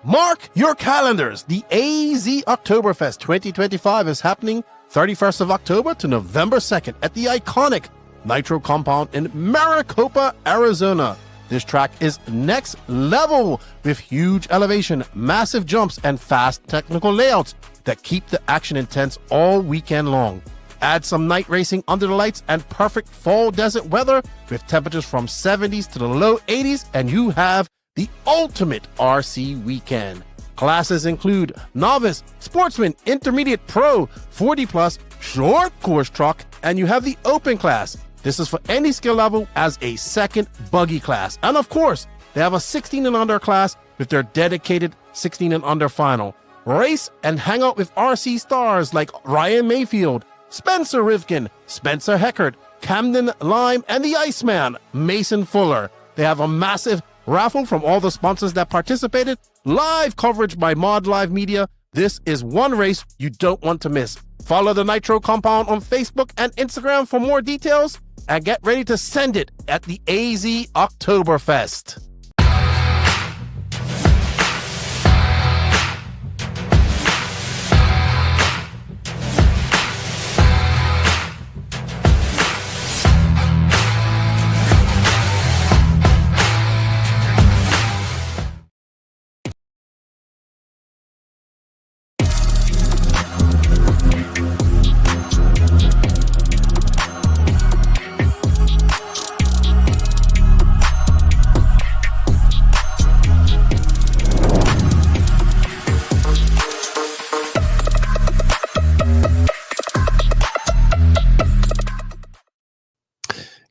Mark your calendars. The AZ Oktoberfest 2025 is happening 31st of October to November 2nd at the iconic Nitro compound in Maricopa, Arizona. This track is next level with huge elevation, massive jumps, and fast technical layouts that keep the action intense all weekend long. Add some night racing under the lights and perfect fall desert weather with temperatures from 70s to the low 80s, and you have the ultimate RC weekend. Classes include novice, sportsman, intermediate, pro, 40 plus, short course truck, and you have the open class. This is for any skill level as a second buggy class. And of course, they have a 16 and under class with their dedicated 16 and under final. Race and hang out with RC stars like Ryan Maifield, Spencer Rivkin, Spencer Heckert, Camden Lime, and the Iceman, Mason Fuller. They have a massive raffle from all the sponsors that participated, live coverage by Mod Live Media. This is one race you don't want to miss. Follow the Nitro compound on Facebook and Instagram for more details, and get ready to send it at the AZ Oktoberfest.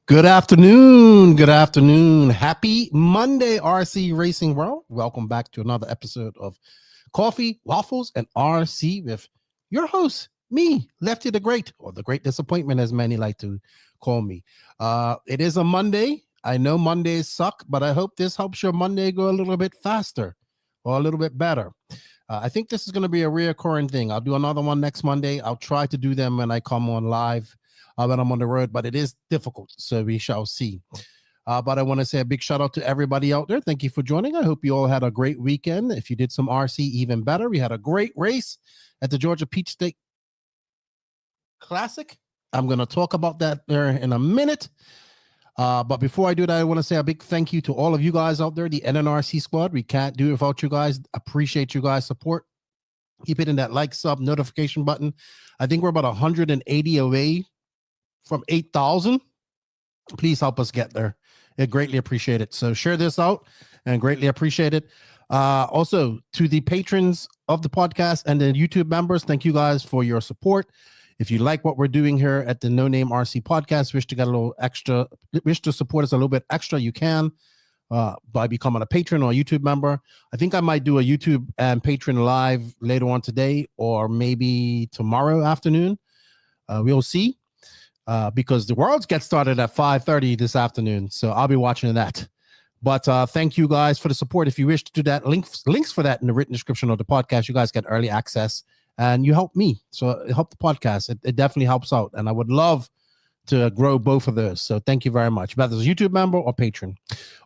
Good afternoon. Good afternoon. Happy Monday, RC Racing World. Welcome back to another episode of Coffee, Waffles, and RC with your host, me, Lefty the Great, or the Great Disappointment, as many like to call me. It is a Monday. I know Mondays suck, but I hope this helps your Monday go a little bit faster or a little bit better. I think this is going to be a reoccurring thing. I'll do another one next Monday. I'll try to do them when I come on live. When I'm on the road, but it is difficult, so we shall see. But I want to say a big shout out to everybody out there. Thank you for joining. I hope you all had a great weekend. If you did some RC, even better. We had a great race at the Georgia Peach State Classic. I'm going to talk about that there in a minute. But before I do that, I want to say a big thank you to all of you guys out there, the NNRC squad. We can't do it without you guys. Appreciate you guys' support. Keep hitting that like, sub, notification button. I think we're about 180 away from 8,000. Please help us get there. I greatly appreciate it. So share this out and greatly appreciate it. Also to the patrons of the podcast and the YouTube members, thank you guys for your support. If you like what we're doing here at the No Name RC podcast, wish to get a little extra, wish to support us a little bit extra, you can by becoming a patron or a YouTube member. I think I might do a YouTube and patron live later on today or maybe tomorrow afternoon. We'll see. Because the Worlds get started at 5:30 this afternoon, so I'll be watching that. But thank you guys for the support. If you wish to do that, links for that in the written description of the podcast. You guys get early access, and you help me, so it help the podcast. It definitely helps out, and I would love to grow both of those. So thank you very much, whether it's a YouTube member or patron.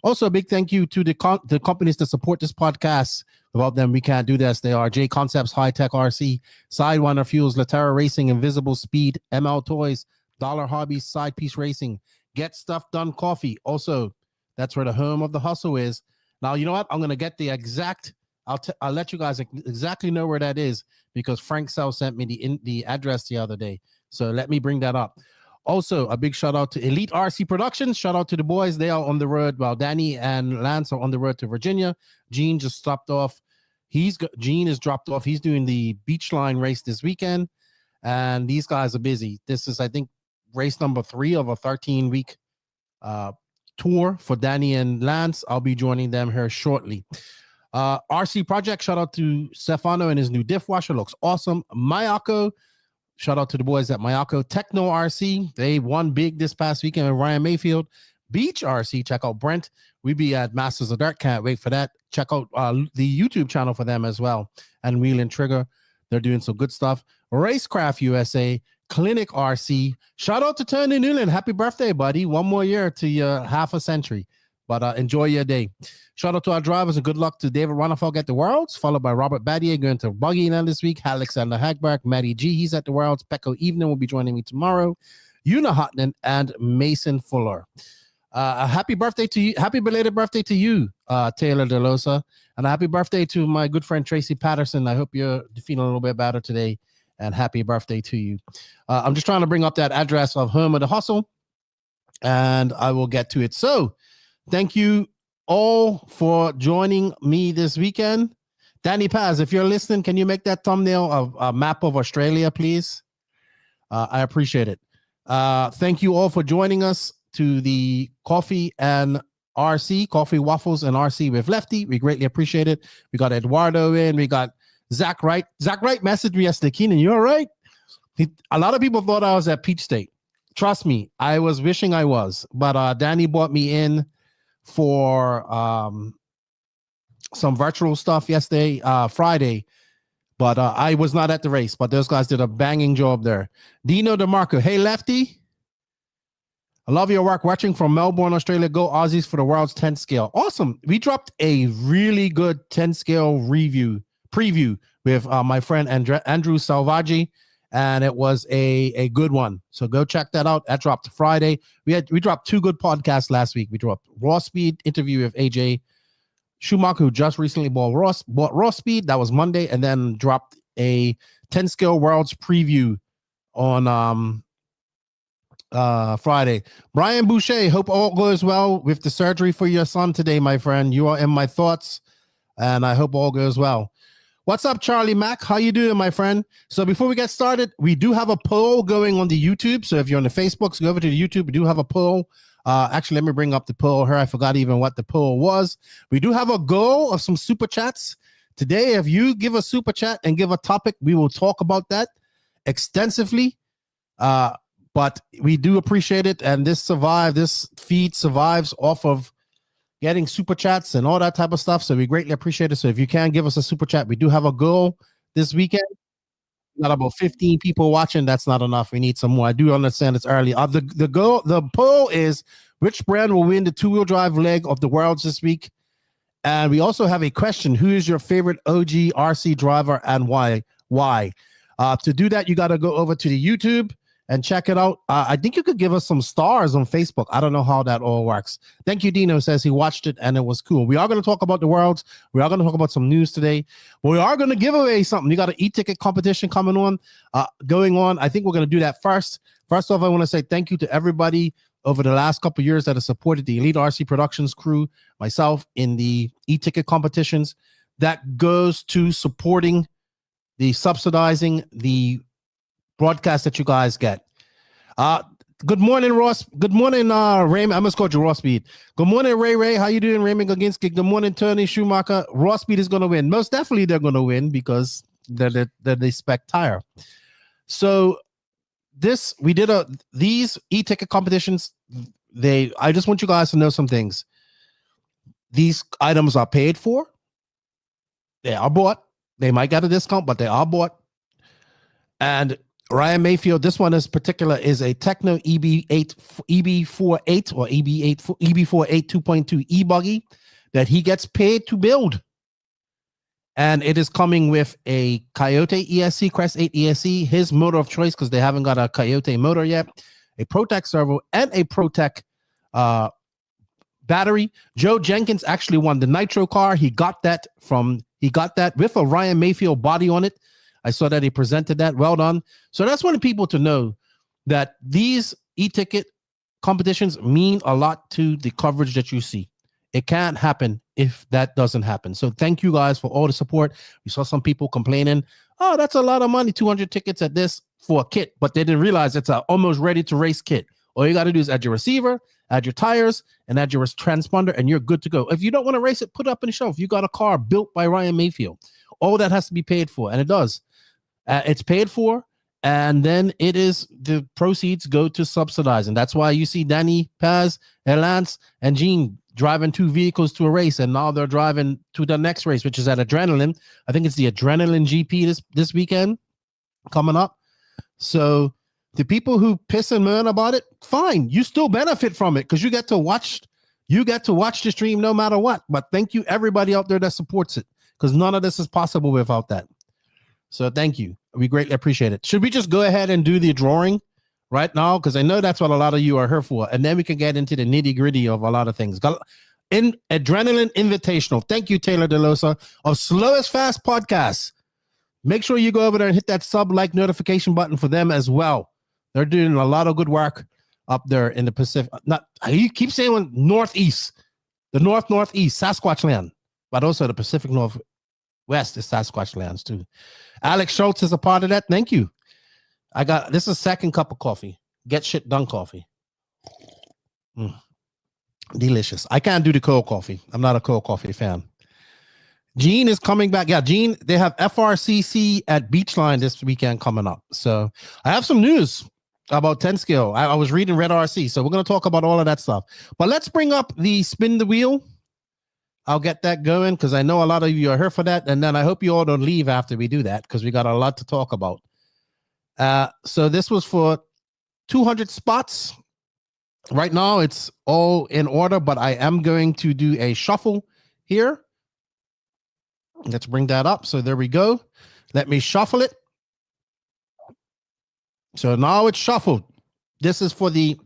Also, a big thank you to the companies that support this podcast. Without them, we can't do this. They are J Concepts, High Tech RC, Sidewinder Fuels, Latera Racing, Invisible Speed, ML Toys, Dollar Hobbies, Side Piece Racing, Get Stuff Done Coffee. Also, that's where the home of the hustle is. Now, you know what? I'm going to get the exact, I'll let you guys exactly know where that is because Frank Sell sent me the address the other day. So let me bring that up. Also, a big shout out to Elite RC Productions. Shout out to the boys. They are on the road while Danny and Lance are on the road to Virginia. Gene just stopped off. Gene is dropped off. He's doing the Beachline race this weekend. And these guys are busy. This is, I think, race number 3 of a 13-week tour for Danny and Lance. I'll be joining them here shortly. RC Project, shout out to Stefano and his new diff washer. Looks awesome. Mayako, shout out to the boys at Mayako. Tekno RC, they won big this past weekend with Ryan Maifield. Beach RC, check out Brent. We be at Masters of Dirt. Can't wait for that. Check out the YouTube channel for them as well. And Wheel and Trigger, they're doing some good stuff. Racecraft USA, Clinic RC. Shout out to Tony Newland. Happy birthday, buddy. One more year to your half a century. But enjoy your day. Shout out to our drivers and good luck to David Ronnefalk at the Worlds, followed by Robert Badier going to Buggy Land this week. Alexander Hagberg, Matty G, he's at the Worlds. Pecco Evening will be joining me tomorrow. Una Hotnan and Mason Fuller. A happy birthday to you. Happy belated birthday to you, Taylor DeLosa. And a happy birthday to my good friend Tracy Patterson. I hope you're feeling a little bit better today. And happy birthday to you. I'm just trying to bring up that address of Home of the Hustle. And I will get to it. So, thank you all for joining me this weekend. Danny Paz, if you're listening, can you make that thumbnail of a map of Australia, please? I appreciate it. Thank you all for joining us to the Coffee and RC, Coffee, Waffles, and RC with Lefty. We greatly appreciate it. We got Eduardo in. We got Zach Wright. Zach Wright messaged me yesterday. Keenan, you all right? A lot of people thought I was at Peach State. Trust me, I was wishing I was. But Danny brought me in for some virtual stuff yesterday, Friday. But I was not at the race. But those guys did a banging job there. Dino DeMarco. Hey, Lefty. I love your work watching from Melbourne, Australia. Go Aussies for the world's 10 scale. Awesome. We dropped a really good 10 scale preview with my friend Andrew Salvaggi, and it was a good one. So go check that out. That dropped Friday. We dropped two good podcasts last week. We dropped Raw Speed interview with AJ Schumacher, who just recently bought Raw Speed. That was Monday, and then dropped a 10 scale worlds preview on Friday. Brian Boucher, hope all goes well with the surgery for your son today, my friend. You are in my thoughts, and I hope all goes well. What's up, Charlie Mack? How you doing, my friend? So before we get started, we do have a poll going on the YouTube. So if you're on the Facebooks, go over to the YouTube. We do have a poll. Actually, let me bring up the poll here. I forgot even what the poll was. We do have a goal of some super chats. Today, if you give a super chat and give a topic, we will talk about that extensively. But we do appreciate it. And this feed survives off of getting super chats and all that type of stuff. So we greatly appreciate it. So if you can give us a super chat, we do have a goal this weekend. Got about 15 people watching. That's not enough. We need some more. I do understand it's early. The poll is which brand will win the two-wheel drive leg of the Worlds this week? And we also have a question. Who is your favorite OG RC driver and why? To do that, you got to go over to the YouTube and check it out. I think you could give us some stars on Facebook. I don't know how that all works. Thank you, Dino says he watched it and it was cool. We are going to talk about the Worlds. We are going to talk about some news today. But we are going to give away something. You got an e-ticket competition going on. I think we're going to do that first. First off, I want to say thank you to everybody over the last couple of years that has supported the Elite RC Productions crew, myself, in the e-ticket competitions. That goes to supporting subsidizing the broadcast that you guys get. Good morning, Ross. Good morning, Raymond. I must call you Ross Speed. Good morning, Ray. How you doing, Raymond Goginski? Good morning, Tony Schumacher. Ross Speed is going to win. Most definitely they're going to win because they're the spec tire. So we did these e-ticket competitions. I just want you guys to know some things. These items are paid for. They are bought. They might get a discount, but they are bought. And Ryan Maifield, this one is particular, is a Tekno EB48 or EB48 2.2 E-Buggy that he gets paid to build. And it is coming with a Cayote ESC, Crest 8 ESC, his motor of choice because they haven't got a Cayote motor yet, a ProTek servo, and a ProTek battery. Joe Jenkins actually won the Nitro car. He got that with a Ryan Maifield body on it. I saw that he presented that. Well done. So that's one of people to know that these e-ticket competitions mean a lot to the coverage that you see. It can't happen if that doesn't happen. So thank you guys for all the support. We saw some people complaining, oh, that's a lot of money, 200 tickets at this for a kit. But they didn't realize it's an almost ready to race kit. All you got to do is add your receiver, add your tires, and add your transponder, and you're good to go. If you don't want to race it, put it up on the shelf. You got a car built by Ryan Maifield. All that has to be paid for, and it does. It's paid for, and then the proceeds go to subsidizing. That's why you see Danny Paz, Lance, and Gene driving two vehicles to a race, and now they're driving to the next race, which is at Adrenaline. I think it's the Adrenaline GP this weekend coming up. So the people who piss and moan about it, fine. You still benefit from it because you get to watch You get to watch the stream no matter what. But thank you everybody out there that supports it, because none of this is possible without that. So thank you. We greatly appreciate it. Should we just go ahead and do the drawing right now? Because I know that's what a lot of you are here for. And then we can get into the nitty gritty of a lot of things. In Adrenaline Invitational. Thank you, Taylor DeLosa of Slowest Fast Podcasts. Make sure you go over there and hit that like notification button for them as well. They're doing a lot of good work up there in the Pacific. Not you keep saying Northeast, the Northeast, Sasquatch land, but also the Pacific Northwest is Sasquatch lands too. Alex Schultz is a part of that. Thank you. This is a second cup of coffee. Get shit done coffee. Delicious. I can't do the cold coffee. I'm not a cold coffee fan. Gene is coming back. Yeah, Gene, they have FRCC at Beachline this weekend coming up. So I have some news about 10 scale. I was reading Red RC. So we're going to talk about all of that stuff. But let's bring up the spin the wheel. I'll get that going because I know a lot of you are here for that. And then I hope you all don't leave after we do that because we got a lot to talk about. So this was for 200 spots. Right now, it's all in order, but I am going to do a shuffle here. Let's bring that up. So there we go. Let me shuffle it. So now it's shuffled. This is for the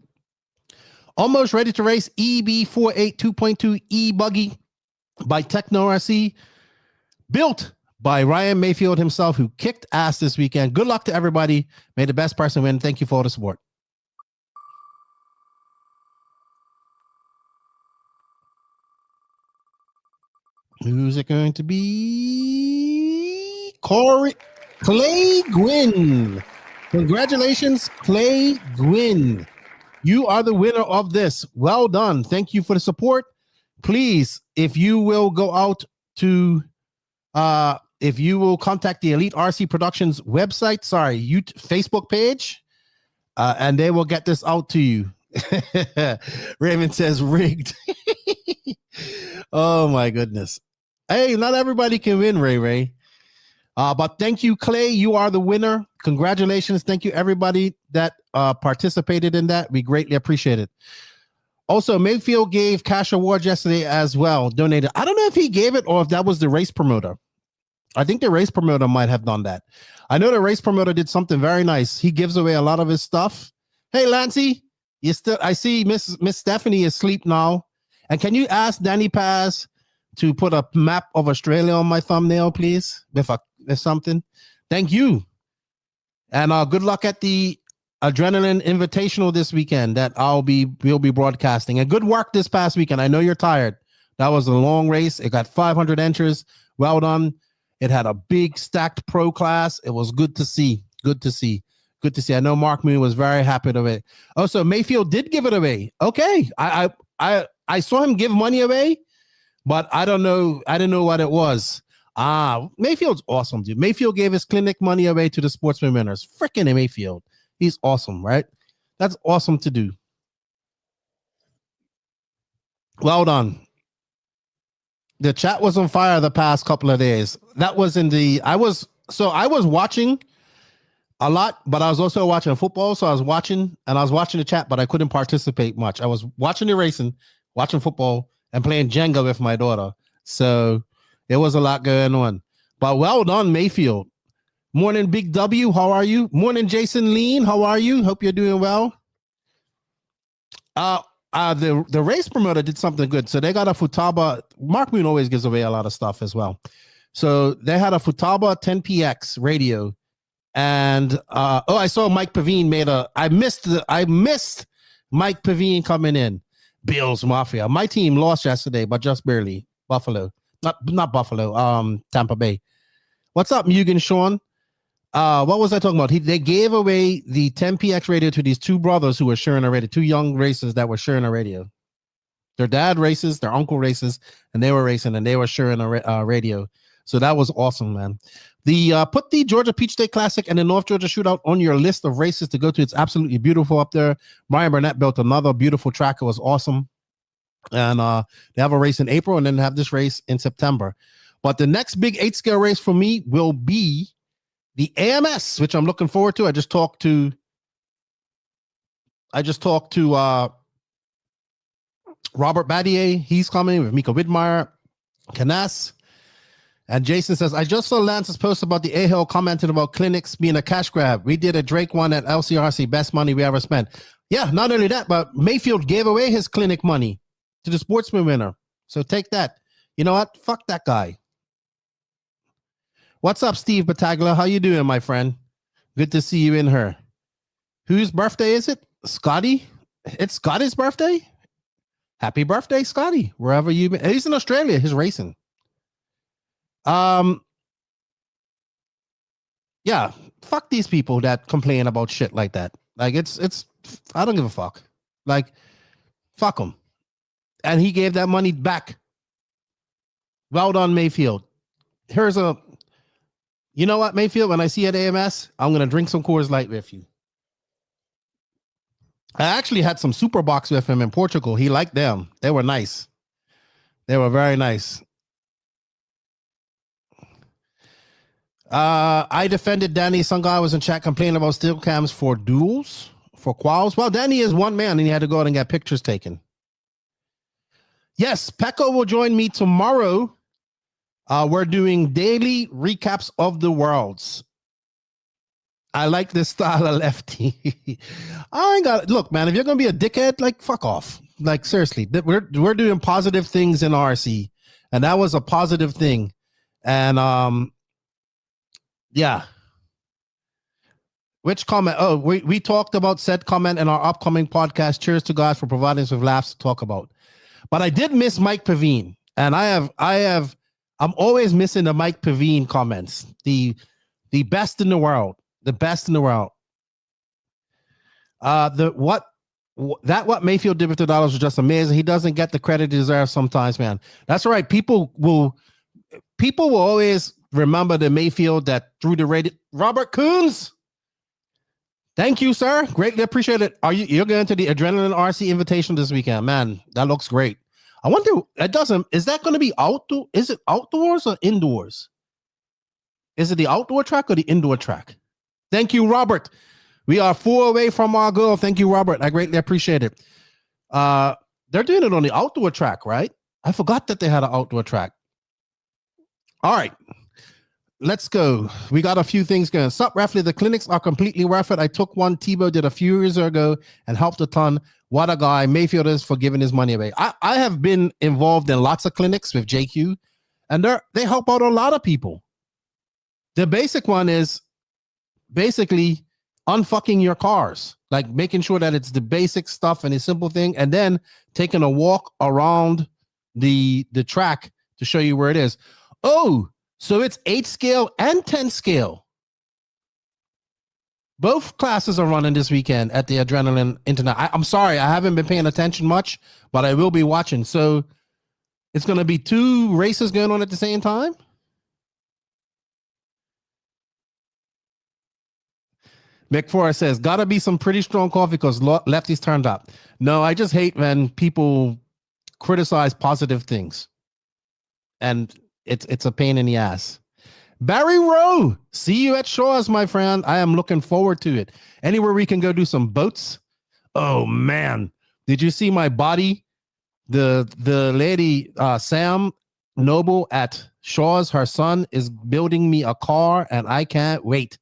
almost ready to race EB48 2.2 E-Buggy by Tekno RC, built by Ryan Maifield himself, who kicked ass this weekend. Good luck to everybody. May the best person win. Thank you for all the support. Who's it going to be? Clay Gwynn. Congratulations, Clay Gwynn. You are the winner of this. Well done. Thank you for the support. Please, if you will go out to, if you will contact the Elite RC Productions website, Facebook page, and they will get this out to you. Raymond says rigged. Oh my goodness. Hey, not everybody can win, Ray. But thank you, Clay. You are the winner. Congratulations. Thank you, everybody that participated in that. We greatly appreciate it. Also, Mayfield gave cash awards yesterday as well, donated. I don't know if he gave it or if that was the race promoter. I think the race promoter might have done that. I know the race promoter did something very nice. He gives away a lot of his stuff. Hey, Lancey, you still? I see Miss Stephanie is asleep now. And can you ask Danny Paz to put a map of Australia on my thumbnail, please? With something. Thank you. And good luck at the Adrenaline Invitational this weekend that we'll be broadcasting. And good work this past weekend. I know you're tired. That was a long race. It got 500 entries. Well done. It had a big stacked pro class. It was good to see. Good to see. Good to see. I know Mark Moon was very happy with it. Also, Mayfield did give it away. Okay. I saw him give money away, but I don't know. I didn't know what it was. Mayfield's awesome, dude. Mayfield gave his clinic money away to the sportsman winners. Freaking Mayfield. He's awesome, right? That's awesome to do. Well done. The chat was on fire the past couple of days. That was I was watching a lot, but I was also watching football. So I was watching the chat, but I couldn't participate much. I was watching the racing, watching football, and playing Jenga with my daughter. So there was a lot going on. But well done, Mayfield. Morning, Big W. How are you? Morning, Jason Lean. How are you? Hope you're doing well. The race promoter did something good. So they got a Futaba. Mark Moon always gives away a lot of stuff as well. So they had a Futaba 10PX radio. And I saw Mike Pavine I missed Mike Pavine coming in. Bills Mafia. My team lost yesterday, but just barely. Buffalo. Not Buffalo. Tampa Bay. What's up, Mugen Sean? What was I talking about? They gave away the 10PX radio to these two brothers who were sharing a radio, two young racers that were sharing a radio. Their dad races, their uncle races, and they were racing, and they were sharing a radio. So that was awesome, man. Put the Georgia Peach State Classic and the North Georgia Shootout on your list of races to go to. It's absolutely beautiful up there. Brian Burnett built another beautiful track. It was awesome. And they have a race in April and then have this race in September. But the next big 8-scale race for me will be the AMS, which I'm looking forward to. I just talked to Robert Badier, he's coming with Mika Widmeyer, Canas. And Jason says, I just saw Lance's post about the A-Hill commenting about clinics being a cash grab. We did a Drake one at LCRC, best money we ever spent. Yeah, not only that, but Maifield gave away his clinic money to the Sportsman winner. So take that. You know what? Fuck that guy. What's up, Steve Battaglia? How you doing, my friend? Good to see you in here. Whose birthday is it? Scotty? It's Scotty's birthday? Happy birthday, Scotty. Wherever you been. He's in Australia. He's racing. Yeah, fuck these people that complain about shit like that. Like it's I don't give a fuck. Like, fuck them. And he gave that money back. Well done, Maifield. Here's a, you know what, Maifield, when I see you at AMS, I'm going to drink some Coors Light with you. I actually had some Super Box with him in Portugal. He liked them. They were nice. They were very nice. I defended Danny. Some guy was in chat complaining about steel cams for duels, for quals. Well, Danny is one man and he had to go out and get pictures taken. Yes, Pecco will join me tomorrow. We're doing daily recaps of the worlds. I like this style of Lefty. I ain't got, look, man, if you're going to be a dickhead, like, fuck off. Like, seriously, we're doing positive things in RC. And that was a positive thing. And, yeah. Which comment? Oh, we talked about said comment in our upcoming podcast. Cheers to God for providing us with laughs to talk about. But I did miss Mike Pavine, and I'm always missing the Mike Pavine comments. The best in the world, the best in the world. What Maifield did with the dollars was just amazing. He doesn't get the credit he deserves sometimes, man. That's right. People will always remember the Maifield that threw the radio. Robert Coons, thank you, sir. Greatly appreciate it. You're going to the Adrenaline RC invitation this weekend, man? That looks great. I wonder, is that going to be outdoor? Is it outdoors or indoors? Is it the outdoor track or the indoor track? Thank you, Robert. We are 4 away from our goal. Thank you, Robert. I greatly appreciate it. They're doing it on the outdoor track, right? I forgot that they had an outdoor track. All right. Let's go. We got a few things going. Sup, Raffley, the clinics are completely worth it. I took one Tebow did a few years ago and helped a ton. What a guy. Maifield is for giving his money away. I have been involved in lots of clinics with JQ, and they help out a lot of people. The basic one is basically unfucking your cars, like making sure that it's the basic stuff and a simple thing, and then taking a walk around the track to show you where it is. Oh, so it's 8 scale and 10 scale. Both classes are running this weekend at the Adrenaline Internet. I'm sorry, I haven't been paying attention much, but I will be watching. So it's going to be 2 races going on at the same time? Mick Forrest says, gotta be some pretty strong coffee because Lefty's turned up. No, I just hate when people criticize positive things. And it's a pain in the ass. Barry Rowe, see you at Shaw's, my friend. I am looking forward to it. Anywhere we can go do some boats. Oh man, did you see my body? The lady Sam Noble at Shaw's, her son is building me a car, and I can't wait.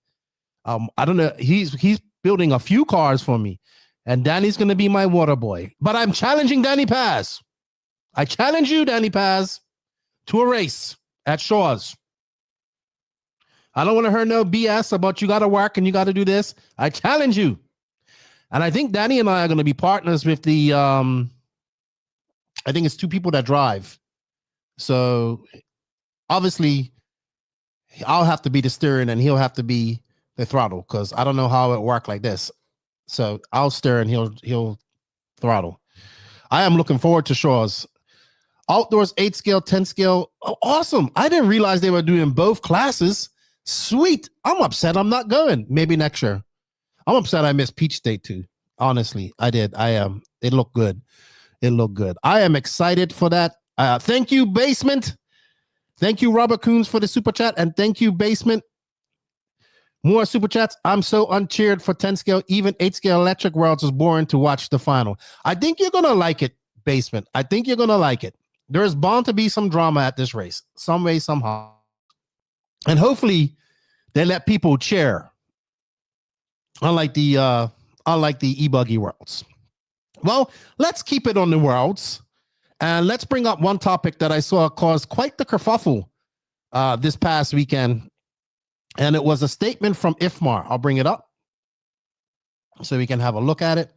I don't know. He's building a few cars for me, and Danny's gonna be my water boy. But I'm challenging Danny Paz. I challenge you, Danny Paz, to a race at Shaw's. I don't want to hear no BS about you got to work and you got to do this. I challenge you. And I think Danny and I are going to be partners with the, I think it's 2 people that drive. So obviously I'll have to be the steering and he'll have to be the throttle because I don't know how it works like this. So I'll steer and he'll throttle. I am looking forward to Shaw's. Outdoors 8 scale, 10 scale. Oh, awesome. I didn't realize they were doing both classes. Sweet. I'm upset I'm not going. Maybe next year. I'm upset I missed Peach State too. Honestly, I did. I am. It looked good. It looked good. I am excited for that. Thank you, Basement. Thank you, Robert Coons, for the super chat. And thank you, Basement. More super chats. I'm so uncheered for 10 scale. Even 8 scale electric worlds was boring to watch the final. I think you're going to like it, basement. I think you're gonna like it. There's bound to be some drama at this race, some way, somehow, and hopefully they let people cheer. Unlike the E-Buggy Worlds. Well, let's keep it on the Worlds, and let's bring up one topic that I saw cause quite the kerfuffle this past weekend, and it was a statement from IFMAR. I'll bring it up so we can have a look at it.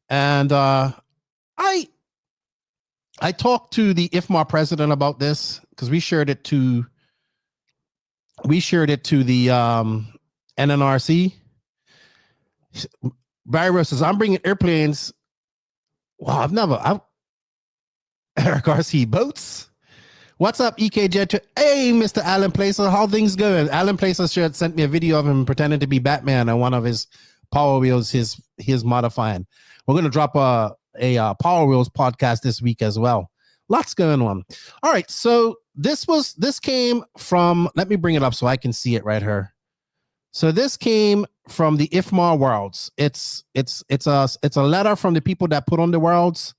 And I talked to the IFMAR president about this because we shared it to the NNRC. Barry says, I'm bringing airplanes. Wow, Eric RC boats. What's up, EK Jet? Hey, Mr. Alan Placer, how things going? Alan Placer sent me a video of him pretending to be Batman on one of his Power Wheels, his modifying. We're going to drop a Power Wheels podcast this week as well. Lots going on. All right, so this came from, let me bring it up so I can see it right here. So this came from the IFMAR Worlds. It's a letter from the people that put on the Worlds.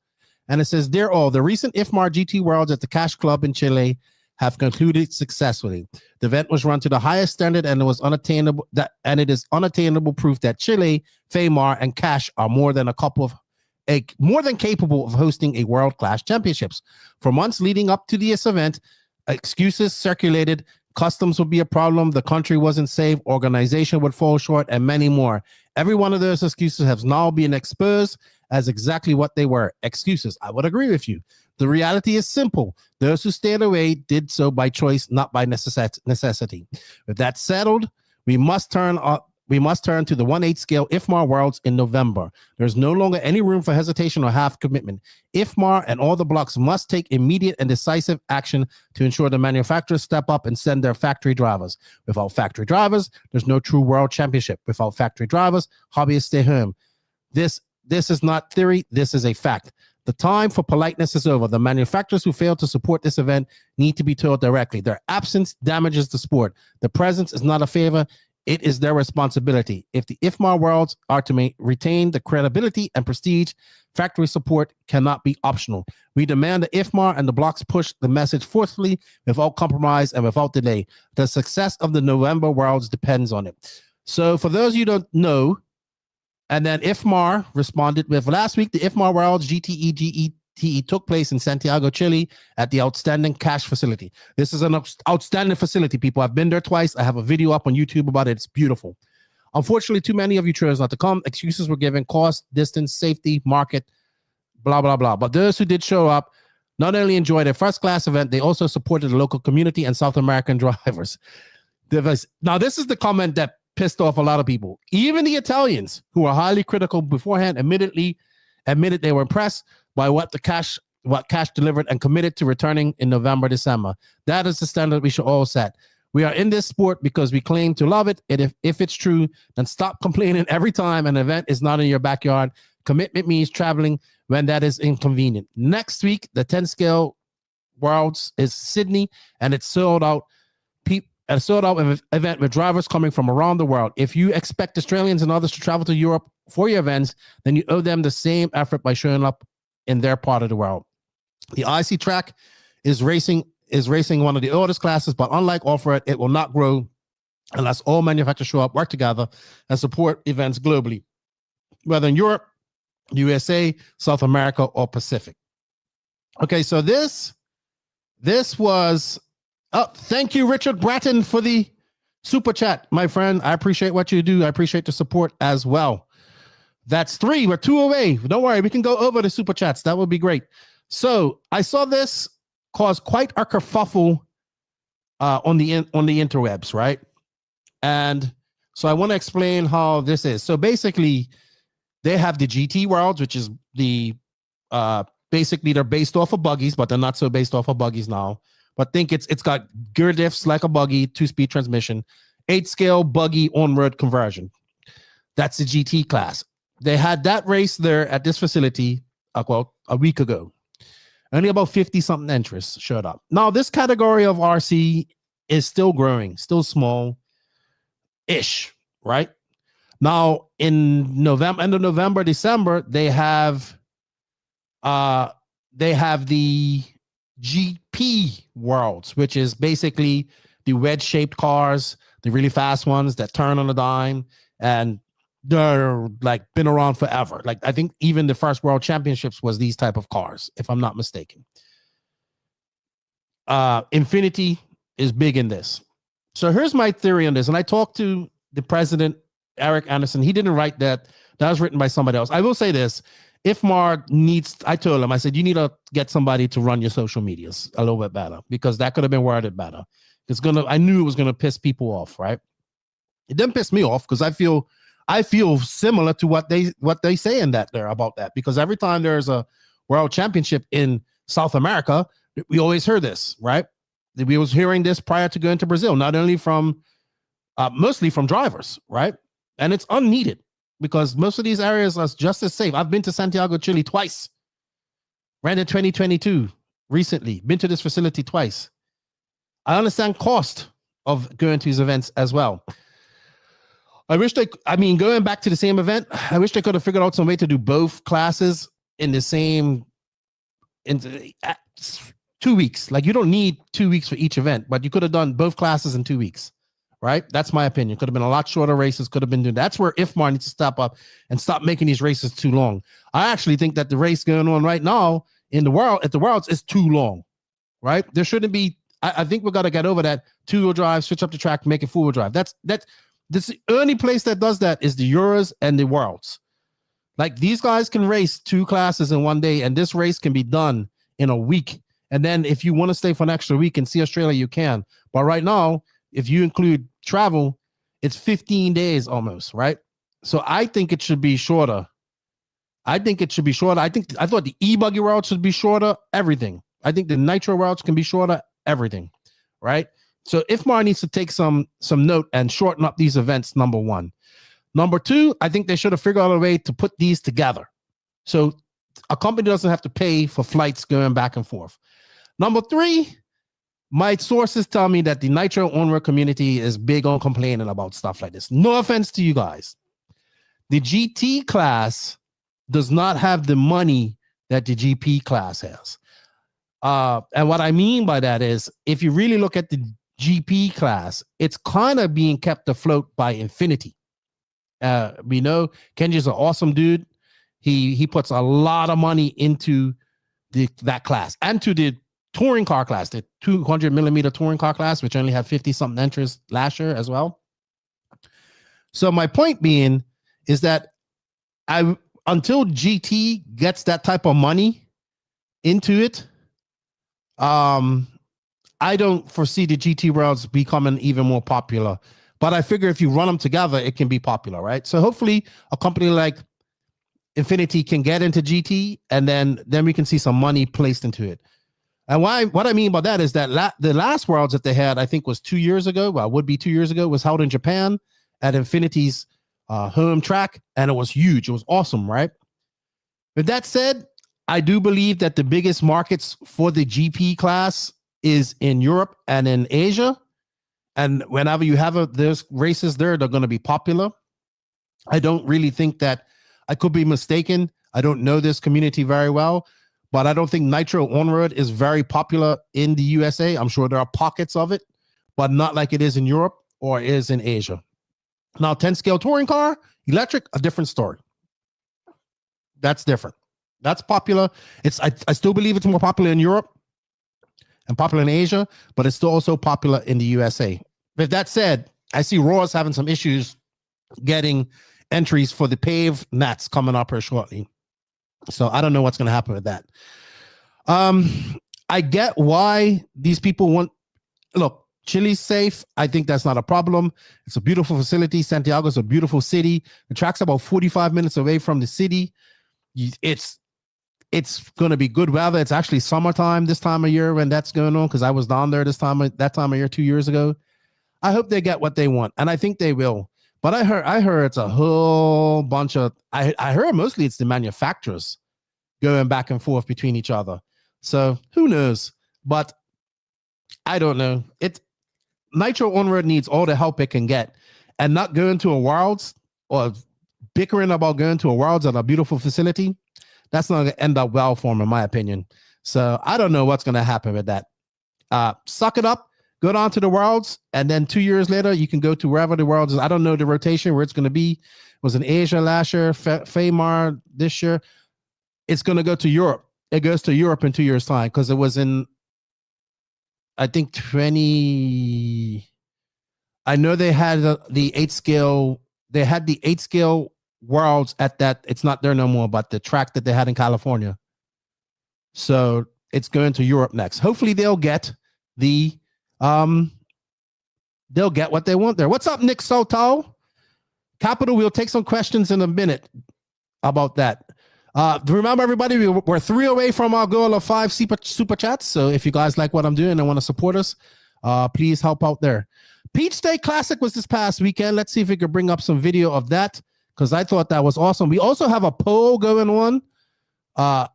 And it says, "Dear all, the recent IFMAR GT Worlds at the Cash Club in Chile have concluded successfully. The event was run to the highest standard, and it is unattainable proof that Chile, FEMAR, and Cash are more than capable of hosting a world-class championships. For months leading up to this event, excuses circulated. Customs would be a problem. The country wasn't safe. Organization would fall short, and many more. Every one of those excuses has now been exposed as exactly what they were, excuses. I would agree with you. The reality is simple. Those who stayed away did so by choice, not by necessity. With that settled, we must turn to the 1/8 scale IFMAR Worlds in November. There's no longer any room for hesitation or half commitment. IFMAR and all the blocks must take immediate and decisive action to ensure the manufacturers step up and send their factory drivers. Without factory drivers, there's no true world championship. Without factory drivers, hobbyists stay home. This is not theory. This is a fact. The time for politeness is over. The manufacturers who fail to support this event need to be told directly. Their absence damages the sport. The presence is not a favor. It is their responsibility. If the IFMAR Worlds are to retain the credibility and prestige, factory support cannot be optional. We demand that IFMAR and the blocks push the message forcefully, without compromise and without delay. The success of the November Worlds depends on it." So for those you don't know, and then IFMAR responded with, last week, the IFMAR Worlds GTE took place in Santiago, Chile at the outstanding Cash facility. This is an outstanding facility, people. I've been there twice. I have a video up on YouTube about it. It's beautiful. Unfortunately, too many of you chose not to come. Excuses were given: cost, distance, safety, market, blah, blah, blah. But those who did show up not only enjoyed a first-class event, they also supported the local community and South American drivers. Now, this is the comment that pissed off a lot of people. Even the Italians, who were highly critical beforehand, admitted they were impressed by what Cash delivered and committed to returning in November, December. That is the standard we should all set. We are in this sport because we claim to love it. And if it's true, then stop complaining every time an event is not in your backyard. Commitment means traveling when that is inconvenient. Next week, the 10 scale Worlds is Sydney, and it's sold out. A sold-out event with drivers coming from around the world. If you expect Australians and others to travel to Europe for your events, then you owe them the same effort by showing up in their part of the world. The IC track is racing one of the oldest classes, but unlike off-road, it will not grow unless all manufacturers show up, work together, and support events globally, whether in Europe, USA, South America, or Pacific. Okay, so this was... Oh, thank you, Richard Bratton, for the super chat, my friend. I appreciate what you do. I appreciate the support as well. That's 3. We're 2 away. Don't worry. We can go over the super chats. That would be great. So I saw this cause quite a kerfuffle on the interwebs, right? And so I want to explain how this is. So basically, they have the GT Worlds, which is the basically they're based off of buggies, but they're not so based off of buggies now. But think it's got gear diffs like a buggy, 2-speed transmission, 8-scale buggy on-road conversion. That's the GT class. They had that race there at this facility a week ago. Only about 50-something entrants showed up. Now, this category of RC is still growing, still small-ish, right? Now, in November, end of November, December, they have They have the GP Worlds, which is basically the wedge-shaped cars, the really fast ones that turn on a dime, and they're like been around forever. Like I think even the first World Championships was these type of cars, if I'm not mistaken. Infinity is big in this. So here's my theory on this. And I talked to the president, Eric Anderson. He didn't write that. That was written by somebody else. I will say this. IFMAR needs, I told him, I said, you need to get somebody to run your social medias a little bit better, because that could have been worded better. I knew it was going to piss people off, right? It didn't piss me off because I feel similar to what they say in that there about that, because every time there's a world championship in South America, we always hear this, right? We was hearing this prior to going to Brazil, not only from, mostly from drivers, right? And it's unneeded because most of these areas are just as safe. I've been to Santiago, Chile twice. Ran in 2022 recently. Been to this facility twice. I understand cost of going to these events as well. I wish going back to the same event, I wish they could have figured out some way to do both classes in the same, in 2 weeks. Like you don't need 2 weeks for each event, but you could have done both classes in 2 weeks, right? That's my opinion. Could have been a lot shorter races, could have been doing, that's where IFMAR needs to step up and stop making these races too long. I actually think that the race going on right now in the world, at the Worlds, is too long, right? There shouldn't be, I think we got to get over that two-wheel drive, switch up the track, make it four-wheel drive. This the only place that does that is the Euros and the Worlds. Like these guys can race two classes in one day, and this race can be done in a week. And then if you want to stay for an extra week and see Australia, you can. But right now, if you include travel, it's 15 days almost, right? So I think it should be shorter. I thought the E-Buggy World should be shorter, everything. I think the Nitro Worlds can be shorter, everything, right? So IFMAR needs to take some note and shorten up these events, number one. Number two, I think they should have figured out a way to put these together. So a company doesn't have to pay for flights going back and forth. Number three, my sources tell me that the Nitro on-road community is big on complaining about stuff like this. No offense to you guys. The GT class does not have the money that the GP class has. And what I mean by that is, if you really look at the GP class, it's kind of being kept afloat by Infinity. We know Kenji's an awesome dude. He puts a lot of money into that class and to the touring car class, the 200mm touring car class, which only had 50-something entries last year as well. So my point being is that until GT gets that type of money into it, I don't foresee the GT Worlds becoming even more popular. But I figure if you run them together, it can be popular, right? So hopefully a company like Infinity can get into GT, and then we can see some money placed into it. And what I mean by that is that the last Worlds that they had, I think was 2 years ago, well, would be 2 years ago, was held in Japan at Infinity's home track, and it was huge. It was awesome, right? With that said, I do believe that the biggest markets for the GP class is in Europe and in Asia. And whenever you have there's races there, they're going to be popular. I don't really think that, I could be mistaken. I don't know this community very well, but I don't think Nitro on-road is very popular in the USA. I'm sure there are pockets of it, but not like it is in Europe or is in Asia. Now, 10-scale touring car, electric, a different story. That's different. That's popular. I still believe it's more popular in Europe and popular in Asia, but it's still also popular in the USA. With that said, I see Raw's having some issues getting entries for the paved Nats coming up here shortly. So I don't know what's going to happen with that. I get why these people want, look, Chile's safe. I think that's not a problem. It's a beautiful facility. Santiago's a beautiful city. The track's about 45 minutes away from the city. It's going to be good weather. It's actually summertime this time of year when that's going on, because I was down there that time of year 2 years ago. I hope they get what they want, and I think they will. But I heard it's a whole bunch of, I heard mostly it's the manufacturers going back and forth between each other. So who knows? But I don't know. Nitro on-road needs all the help it can get, and not going to a Worlds or bickering about going to a Worlds at a beautiful facility. that's not going to end up well for him, in my opinion. So I don't know what's going to happen with that. Suck it up, go down to the Worlds, and then 2 years later, you can go to wherever the Worlds is. I don't know the rotation, where it's going to be. It was in Asia last year, IFMAR this year. It's going to go to Europe. It goes to Europe in 2 years' time because it was in, I think, 20. I know they had the 8 scale. They had the 8 scale Worlds at that. It's not there no more, but the track that they had in California. So it's going to Europe next. Hopefully they'll get the they'll get what they want there. What's up, Nick Soto? Capital, we'll take some questions in a minute about that. Remember, everybody, we're 3 away from our goal of 5 super chats. So if you guys like what I'm doing and want to support us, please help out there. Peach State Classic was this past weekend. Let's see if we can bring up some video of that, because I thought that was awesome. We also have a poll going on our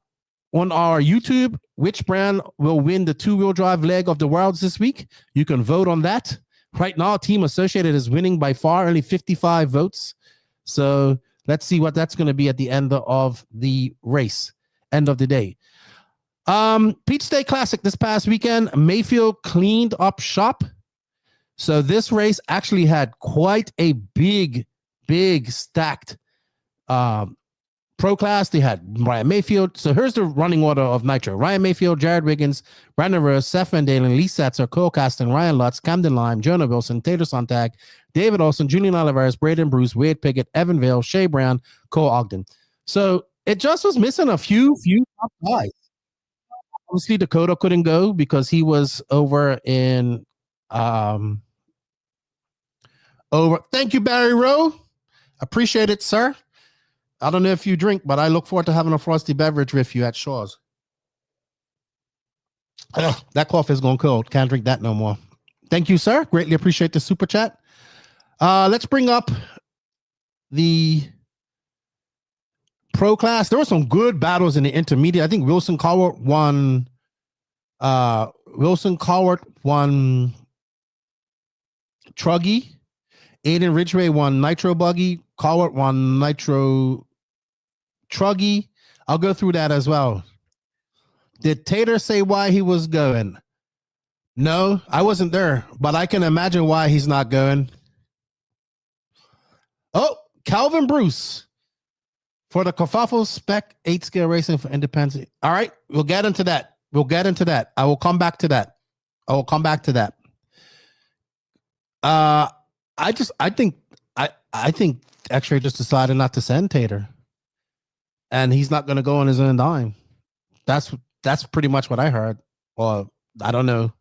YouTube. Which brand will win the 2-wheel drive leg of the Worlds this week? You can vote on that. Right now, Team Associated is winning by far, only 55 votes. So let's see what that's going to be at the end of the race, end of the day. Peach State Classic this past weekend, Maifield cleaned up shop. So this race actually had quite a big stacked pro class. They had Ryan Maifield. So here's the running order of Nitro: Ryan Maifield, Jared Wiggins, Brandon Rose, Sept Van Dalen, Lee Setzer, Cole Caston, Ryan Lutz, Camden Lime, Jonah Wilson, Taylor Sontag, David Olson, Julian Oliveras, Braden Bruce, Wade Pickett, Evan Vale, Shea Brown, Cole Ogden. So it just was missing a few top guys. Obviously, Dakota couldn't go because he was over in Thank you, Barry Rowe. Appreciate it, sir. I don't know if you drink, but I look forward to having a frosty beverage with you at Shaw's. That coffee is going cold. Can't drink that no more. Thank you, sir. Greatly appreciate the super chat. Let's bring up the pro class. There were some good battles in the intermediate. I think Wilson Cowart won. Truggy. Aiden Ridgway won Nitro Buggy. Cowart won Nitro Truggy. I'll go through that as well. Did Tater say why he was going? No, I wasn't there, but I can imagine why he's not going. Oh, Calvin Bruce for the Kerfuffle Spec 8 scale racing for independence. All right, we'll get into that. I will come back to that. I think X-Ray just decided not to send Tater, and he's not going to go on his own dime. That's pretty much what I heard. Well, I don't know.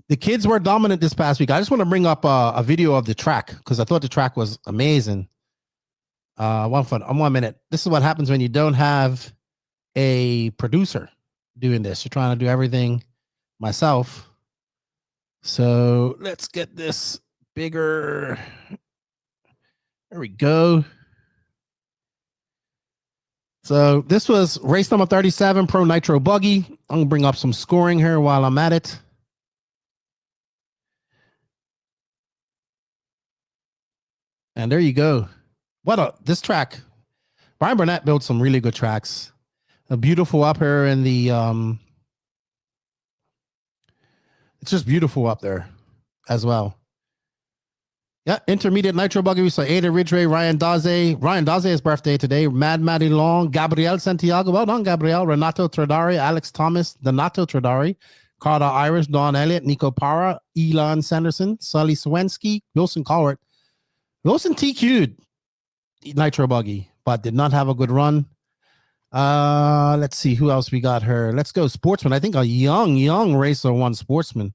The kids were dominant this past week. I just want to bring up a video of the track because I thought the track was amazing. 1 minute. This is what happens when you don't have a producer doing this. You're trying to do everything myself. So let's get this bigger. There we go. So this was race number 37, Pro Nitro Buggy. I'm going to bring up some scoring here while I'm at it. And there you go. This track. Brian Burnett built some really good tracks. A beautiful up here in the it's just beautiful up there as well. Yeah, intermediate Nitro Buggy. We saw Ada Ridgway, Ryan Daze. Ryan Daze's birthday today. Mad Maddie Long, Gabriel Santiago. Well done, Gabriel. Renato Tradari, Alex Thomas, Donato Tradari, Carter Irish, Don Elliott, Nico Parra, Elon Sanderson, Sully Swensky, Wilson Cowart. Wilson TQ'd Nitro Buggy, but did not have a good run. Let's see who else we got here. Let's go Sportsman. I think a young racer won Sportsman.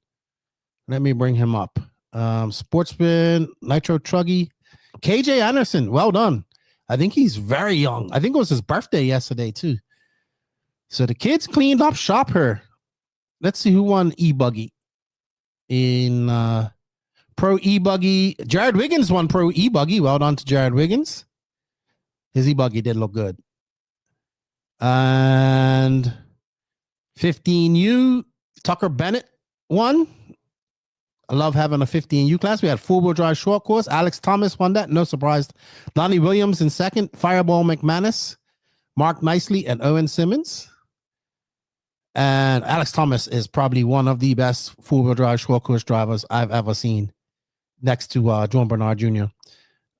Let me bring him up. Sportsman, Nitro Truggy, KJ Anderson. Well done. I think he's very young. I think it was his birthday yesterday too. So the kids cleaned up shop here. Let's see who won E-Buggy in Pro E-Buggy. Jared Wiggins won Pro E-Buggy. Well done to Jared Wiggins. His E-Buggy did look good. And 15U, Tucker Bennett won. I love having a 15U class. We had four-wheel drive short course. Alex Thomas won that. No surprise. Lonnie Williams in second. Fireball McManus Mark Nicely and Owen Simmons. And Alex Thomas is probably one of the best four-wheel drive short course drivers I've ever seen, next to John Bernard Jr.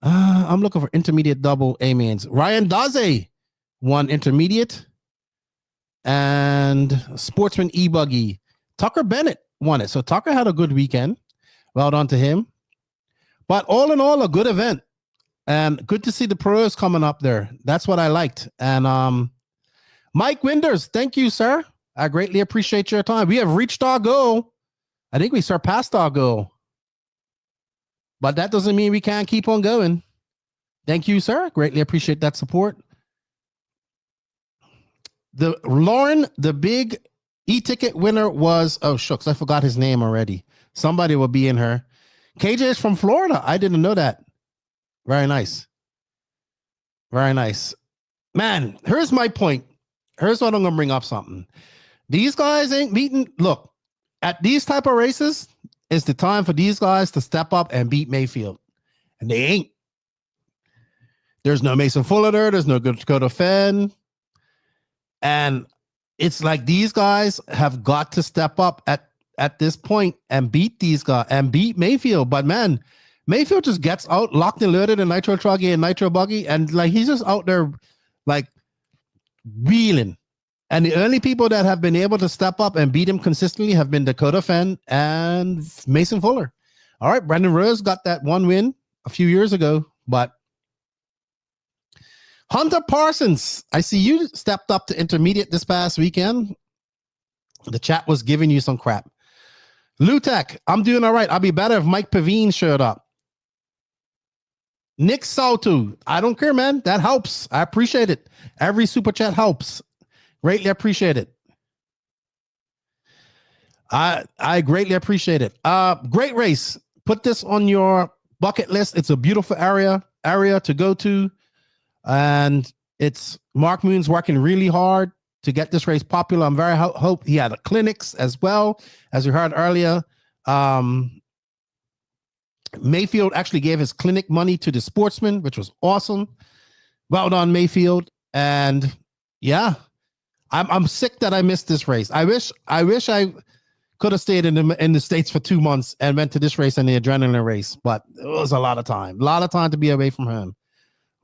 I'm looking for intermediate double A mains. Ryan Daze won intermediate. And Sportsman E-Buggy. Tucker Bennett won it. So Tucker had a good weekend. Well done to him. But all in all, a good event. And good to see the pros coming up there. That's what I liked. And Mike Winders, thank you, sir. I greatly appreciate your time. We have reached our goal. I think we surpassed our goal. But that doesn't mean we can't keep on going. Thank you, sir. Greatly appreciate that support. The Lauren, the big e-ticket winner was, oh, shucks, I forgot his name already. Somebody will be in her. KJ is from Florida. I didn't know that. Very nice. Very nice. Man, here's my point. Here's what I'm going to bring up something. These guys ain't meeting. Look, at these type of races, it's the time for these guys to step up and beat Maifield. And they ain't. There's no Mason Fuller there. There's no Dakota Fenn. And it's like these guys have got to step up at this point and beat these guys and beat Maifield. But man, Maifield just gets out, locked and loaded in Nitro Truggy and Nitro Buggy. And like, he's just out there like wheeling. And the only people that have been able to step up and beat him consistently have been Dakota Fenn and Mason Fuller. All right, Brandon Rose got that one win a few years ago, but Hunter Parsons, I see you stepped up to intermediate this past weekend. The chat was giving you some crap. Lutek, I'm doing all right. I'll be better if Mike Pavine showed up. Nick Saltu, I don't care, man. That helps. I appreciate it. Every super chat helps. Greatly appreciate it. I greatly appreciate it. Great race. Put this on your bucket list. It's a beautiful area to go to. And it's Mark Moon's working really hard to get this race popular. I'm very hope he had clinics as well, as we heard earlier. Maifield actually gave his clinic money to the sportsman, which was awesome. Well done, Maifield. And yeah, I'm sick that I missed this race. I wish I could have stayed in the States for 2 months and went to this race and the adrenaline race, but it was a lot of time to be away from him.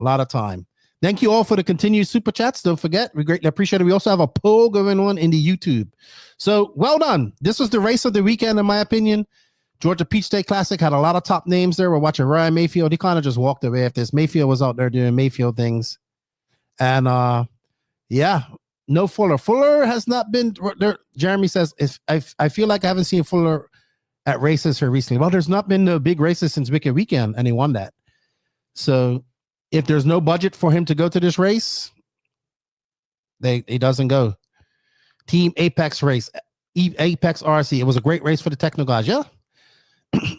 A lot of time. Thank you all for the continued super chats. Don't forget, we greatly appreciate it. We also have a poll going on in the YouTube. So well done. This was the race of the weekend, in my opinion. Georgia Peach State Classic had a lot of top names there. We're watching Ryan Maifield. He kind of just walked away after this. Maifield was out there doing Maifield things. And yeah, no Fuller. Fuller has not been there. Jeremy says, I feel like I haven't seen Fuller at races here recently. Well, there's not been no big races since Wicked Weekend, and he won that. So if there's no budget for him to go to this race, he doesn't go. Team Apex race, Apex RC. It was a great race for the Tekno guys. Yeah.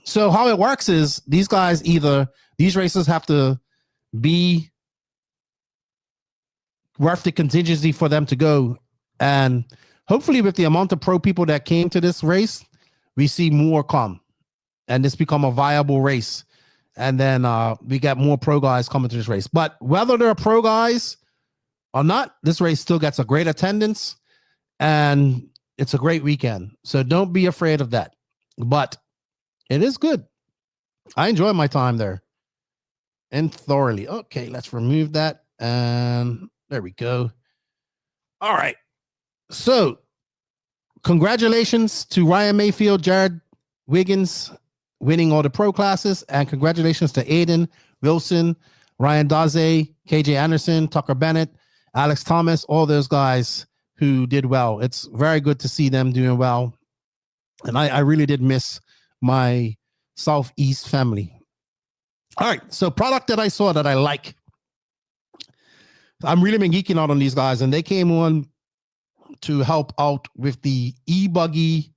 So how it works is these guys, either these races have to be worth the contingency for them to go. And hopefully with the amount of pro people that came to this race, we see more come and this become a viable race. And then we got more pro guys coming to this race. But whether they're pro guys or not, this race still gets a great attendance and it's a great weekend. So don't be afraid of that. But it is good. I enjoy my time there. And thoroughly. Okay, let's remove that. And there we go. All right. So congratulations to Ryan Maifield, Jared Wiggins, winning all the pro classes, and congratulations to Aiden Wilson, Ryan Daze, KJ Anderson, Tucker Bennett, Alex Thomas, all those guys who did well. It's very good to see them doing well. And I really did miss my Southeast family. All right, so product that I saw that I like. I'm really been geeking out on these guys, and they came on to help out with the E-Buggy,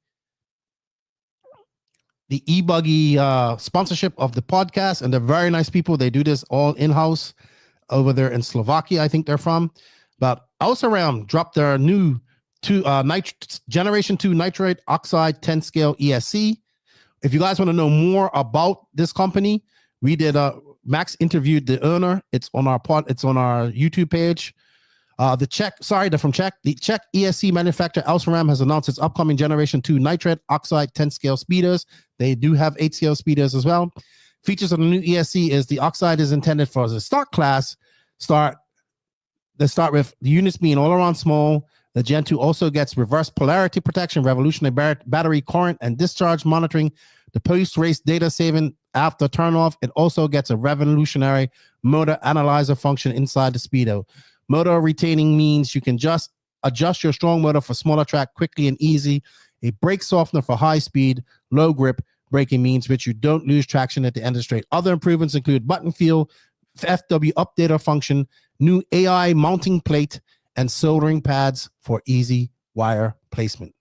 sponsorship of the podcast, and they're very nice people. They do this all in-house over there in Slovakia, I think they're from. But Alsaram dropped their new Generation 2 Nitrate Oxide 10 scale ESC. If you guys want to know more about this company, we did Max interviewed the owner. It's on our YouTube page. They're from Czech. The Czech ESC manufacturer Elsaram has announced its upcoming Generation 2 nitrate oxide 10-scale speeders. They do have 8-scale speeders as well. Features of the new ESC is the oxide is intended for the stock class. They start with the units being all around small. The Gen 2 also gets reverse polarity protection, revolutionary battery current and discharge monitoring, the post-race data saving after turnoff. It also gets a revolutionary motor analyzer function inside the Speedo. Motor retaining means you can just adjust your strong motor for smaller track quickly and easy. A brake softener for high speed, low grip braking means which you don't lose traction at the end of the straight. Other improvements include button feel, FW updater function, new AI mounting plate, and soldering pads for easy wire placement.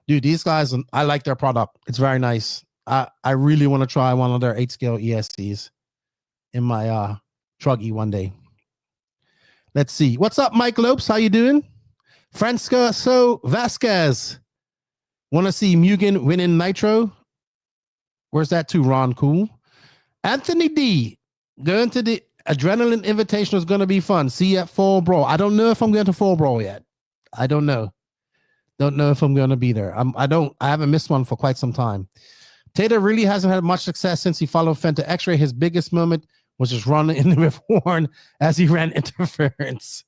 Dude, these guys, I like their product. It's very nice. I really want to try one of their 8-scale ESCs in my Truggy one day. Let's see. What's up, Mike Lopes? How you doing? Francisco Vasquez. Want to see Mugen winning Nitro? Where's that to, Ron? Cool. Anthony D. Going to the Adrenaline Invitational is going to be fun. See you at Fall Brawl. I don't know if I'm going to Fall Brawl yet. I don't know. Don't know if I'm going to be there. I haven't missed one for quite some time. Tater really hasn't had much success since he followed Fenta X-Ray. His biggest moment was just running with Warren as he ran interference.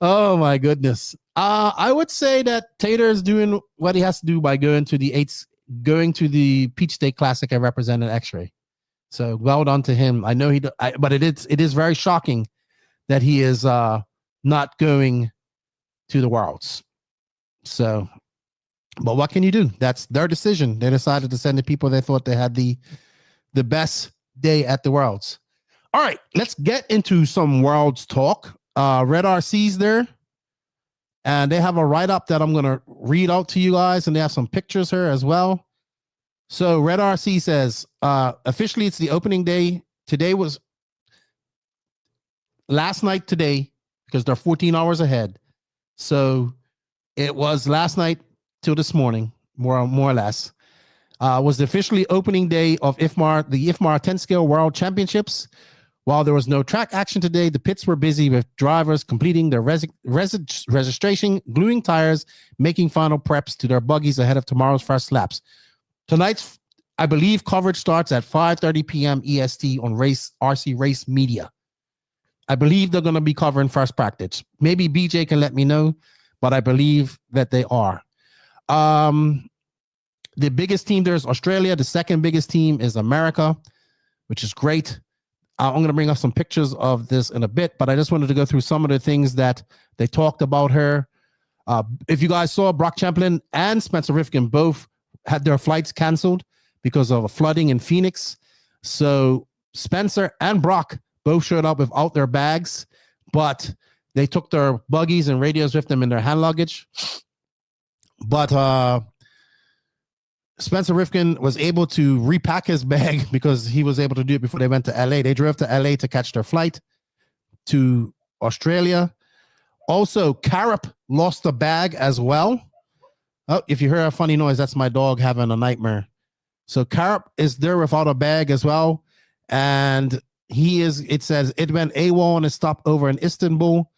Oh my goodness. I would say that Tater is doing what he has to do by going to the Peach State Classic and representing X-Ray. So well done to him. I know but it is very shocking that he is not going to the Worlds. So, but what can you do? That's their decision. They decided to send the people they thought they had the best day at the Worlds. All right, let's get into some Worlds talk. Red RC's there, and they have a write-up that I'm going to read out to you guys, and they have some pictures here as well. So Red RC says, officially it's the opening day. Today was last night today, because they're 14 hours ahead. So it was last night till this morning, more or less, was the officially opening day of IFMAR, the IFMAR 10-scale World Championships. While there was no track action today, the pits were busy with drivers completing their registration, gluing tires, making final preps to their buggies ahead of tomorrow's first laps. Tonight's, I believe, coverage starts at 5:30 p.m. EST on RC Race Media. I believe they're going to be covering first practice. Maybe BJ can let me know, but I believe that they are. The biggest team there is Australia. The second biggest team is America, which is great. I'm going to bring up some pictures of this in a bit, but I just wanted to go through some of the things that they talked about here. If you guys saw, Brock Champlin and Spencer Rifkin both had their flights canceled because of a flooding in Phoenix. So Spencer and Brock both showed up without their bags, but they took their buggies and radios with them in their hand luggage. But Spencer Rifkin was able to repack his bag because he was able to do it before they went to LA. They drove to LA to catch their flight to Australia. Also, Carap lost a bag as well. Oh, if you hear a funny noise, that's my dog having a nightmare. So Carap is there without a bag as well. And it says it went AWOL on a stopover in Istanbul.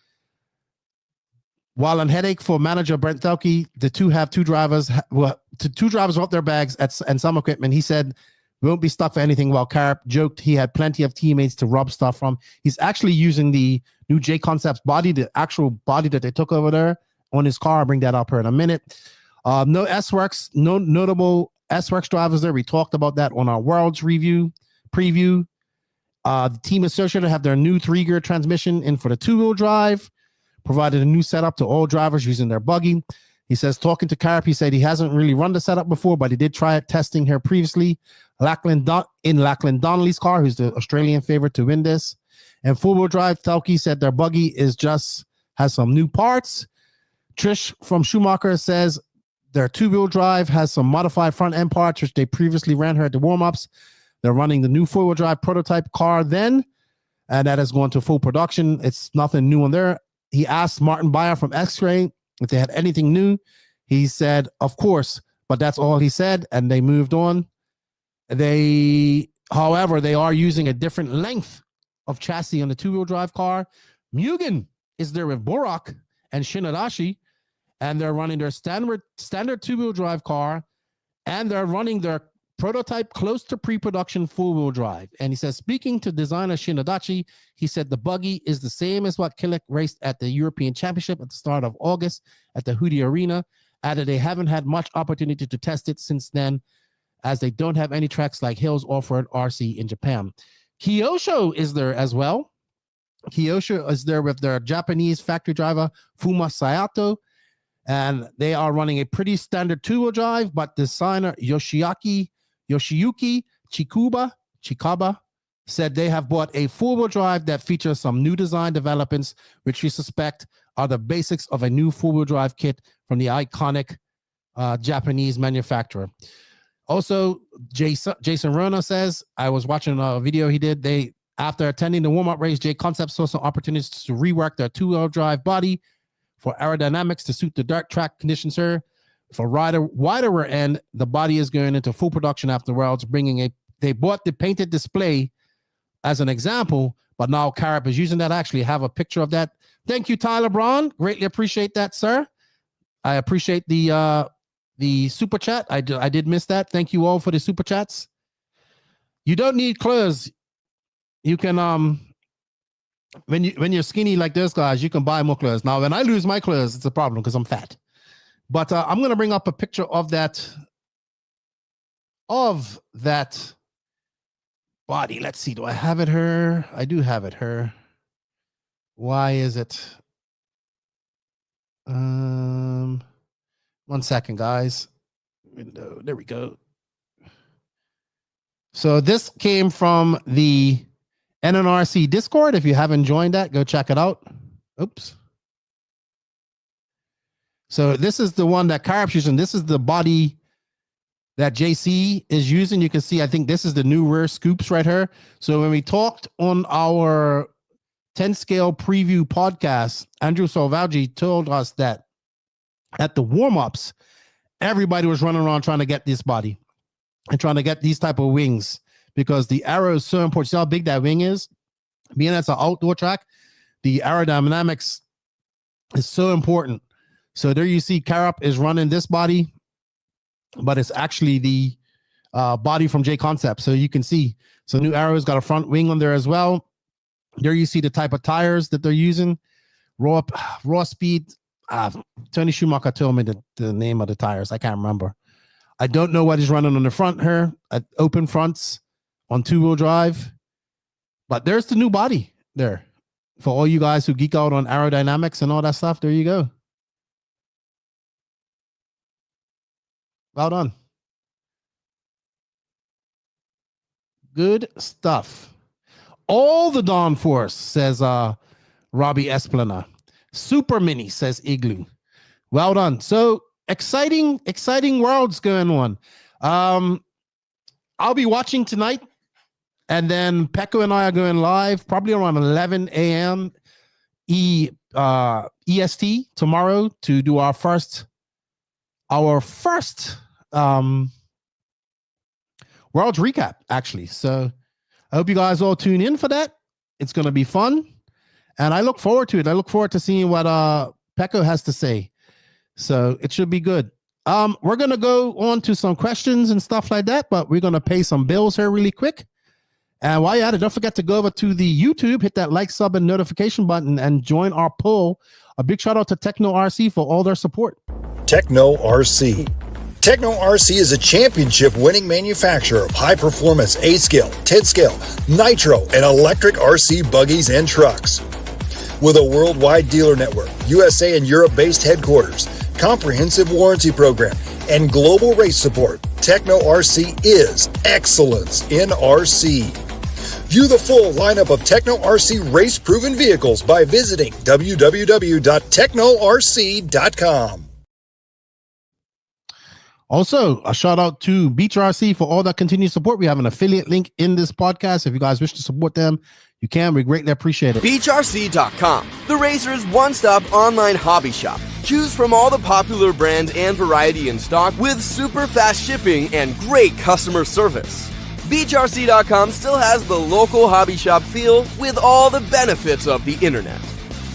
While on headache for manager Brent Telke, the two drivers without their bags and some equipment. He said, we won't be stuck for anything, while Carap joked he had plenty of teammates to rob stuff from. He's actually using the new J Concepts body, the actual body that they took over there on his car. I'll bring that up here in a minute. No S-Works, no notable S-Works drivers there. We talked about that on our Worlds preview. The team associated have their new 3-gear transmission in for the 2-wheel drive. Provided a new setup to all drivers using their buggy. He says, talking to Carap, he said he hasn't really run the setup before, but he did try it testing here previously. Lachlan Donnelly's car, who's the Australian favorite to win this. And 4-wheel drive, Telke said their buggy has some new parts. Trish from Schumacher says their 2-wheel drive has some modified front end parts, which they previously ran her at the warm-ups. They're running the new 4-wheel drive prototype car then, and that is going to full production. It's nothing new on there. He asked Martin Beyer from X-Ray if they had anything new. He said, of course, but that's all he said, and they moved on. However, they are using a different length of chassis on the 2-wheel drive car. Mugen is there with Borak and Shinadashi, and they're running their standard two-wheel drive car, and they're running their prototype close to pre-production full-wheel drive. And he says, speaking to designer Shinadachi, he said the buggy is the same as what Killick raced at the European Championship at the start of August at the Hudi Arena. Added they haven't had much opportunity to test it since then, as they don't have any tracks like Hills Off-Road RC in Japan. Kyosho is there as well. Kyosho is there with their Japanese factory driver Fuma Sayato, and they are running a pretty standard two-wheel drive, but designer Yoshiyuki Chikaba said they have bought a four-wheel drive that features some new design developments, which we suspect are the basics of a new four-wheel drive kit from the iconic Japanese manufacturer. Also, Jason Rona says, I was watching a video he did. After attending the warm-up race, J Concept saw some opportunities to rework their two-wheel drive body for aerodynamics to suit the dirt track conditions here. For wider rear end, the body is going into full production afterwards, they bought the painted display as an example, but now Carap is using that. I actually have a picture of that. Thank you, Tyler Braun. Greatly appreciate that, sir. I appreciate the super chat. I did miss that. Thank you all for the super chats. You don't need clothes. You can when you're skinny like this, guys, you can buy more clothes. Now, when I lose my clothes, it's a problem because I'm fat. But I'm gonna bring up a picture of that body. Let's see. Do I have it here? I do have it here. Why is it? 1 second, guys. Window. There we go. So this came from the NNRC Discord. If you haven't joined that, go check it out. Oops. So this is the one that Carp's using. This is the body that JC is using. You can see, I think this is the new rear scoops right here. So when we talked on our 10 scale preview podcast, Andrew Salvaggi told us that at the warm-ups, everybody was running around trying to get this body and trying to get these type of wings because the arrow is so important. See how big that wing is? Being that's an outdoor track, the aerodynamics is so important. So there you see Carap is running this body, but it's actually the body from J Concept. So you can see, so new arrow's got a front wing on there as well. There you see the type of tires that they're using. Raw speed. Tony Schumacher told me the name of the tires. I can't remember. I don't know what he's running on the front here. Open fronts on two-wheel drive. But there's the new body there. For all you guys who geek out on aerodynamics and all that stuff, there you go. Well done. Good stuff. All the downforce, says Robbie Esplana. Super mini, says Igloo. Well done. So exciting worlds going on. I'll be watching tonight, and then Pecco and I are going live probably around 11 a.m. EST tomorrow to do our first Worlds recap, actually. So I hope you guys all tune in for that. It's going to be fun. And I look forward to it. I look forward to seeing what Pecco has to say. So it should be good. We're going to go on to some questions and stuff like that, but we're going to pay some bills here really quick. And while you're at it, don't forget to go over to the YouTube, hit that like, sub, and notification button, and join our poll. A big shout out to Tekno RC for all their support. Tekno RC. Tekno RC is a championship-winning manufacturer of high-performance A-scale, 10-scale, Nitro, and electric RC buggies and trucks. With a worldwide dealer network, USA and Europe-based headquarters, comprehensive warranty program, and global race support, Tekno RC is excellence in RC. View the full lineup of Tekno RC race-proven vehicles by visiting www.teknorc.com. Also, a shout out to Beach RC for all that continued support. We have an affiliate link in this podcast. If you guys wish to support them, you can. We greatly appreciate it. BeachRC.com, the racer's one-stop online hobby shop. Choose from all the popular brands and variety in stock with super fast shipping and great customer service. BeachRC.com still has the local hobby shop feel with all the benefits of the internet.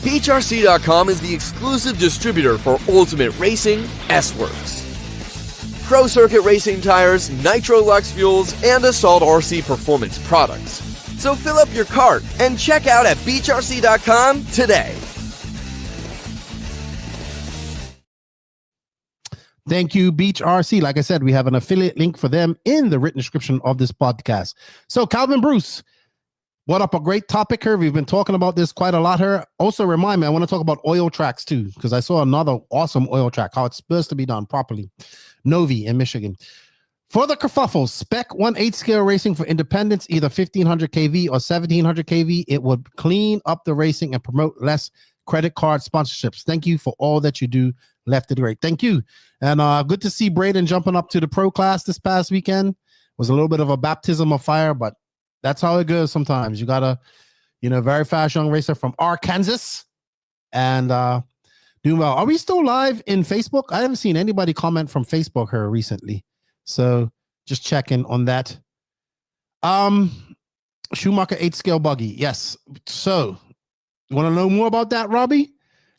BeachRC.com is the exclusive distributor for Ultimate Racing, S-Works, Pro Circuit Racing tires, Nitro Lux fuels, and Assault RC performance products. So fill up your cart and check out at BeachRC.com today. Thank you, Beach RC. Like I said, we have an affiliate link for them in the written description of this podcast. So, Calvin Bruce, what up? A great topic here. We've been talking about this quite a lot here. Also, remind me, I want to talk about oil tracks too, because I saw another awesome oil track, how it's supposed to be done properly. Novi in Michigan. For the kerfuffles, spec 1/8 scale racing for independents, either 1500 kV or 1700 kV. It would clean up the racing and promote less credit card sponsorships. Thank you for all that you do. Lefty great. Thank you. And good to see Braden jumping up to the pro class this past weekend. It was a little bit of a baptism of fire, but that's how it goes sometimes. You got a, very fast young racer from Arkansas and doing well. Are we still live in Facebook? I haven't seen anybody comment from Facebook here recently. So just checking on that. Schumacher 8 scale buggy. Yes. So you want to know more about that, Robbie?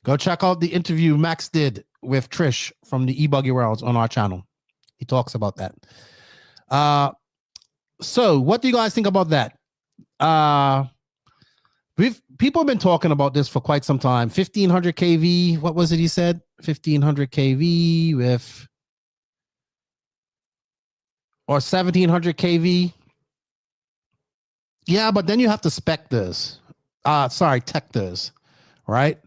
Go check out the interview Max did with Trish from the E-Buggy Worlds on our channel. He talks about that. So what do you guys think about that? People have been talking about this for quite some time. 1500 kV. What was it he said? 1500 kV with, or 1700 kV. Yeah, but then you have to spec this. Tech this, right?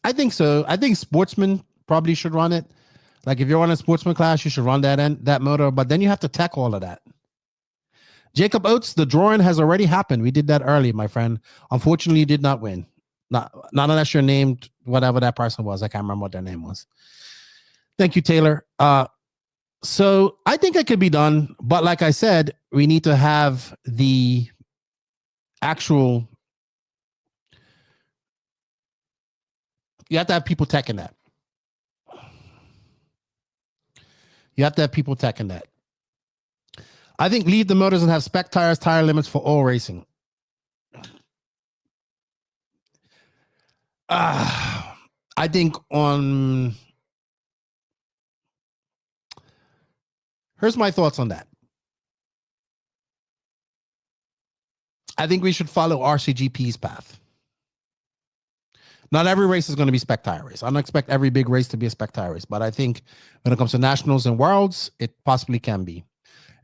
I think so. I think sportsmen probably should run it. Like if you're on a sportsman class, you should run that motor, but then you have to tech all of that. Jacob Oates, the drawing has already happened. We did that early, my friend. Unfortunately, you did not win. Not unless you're named whatever that person was. I can't remember what their name was. Thank you, Taylor. So I think it could be done, but like I said, we need to have the actual. You have to have people teching that. You have to have people teching that. I think leave the motors and have spec tires, tire limits for all racing. I think here's my thoughts on that. I think we should follow RCGP's path. Not every race is going to be spec tire race. I don't expect every big race to be a spec tire race, but I think when it comes to nationals and worlds, it possibly can be.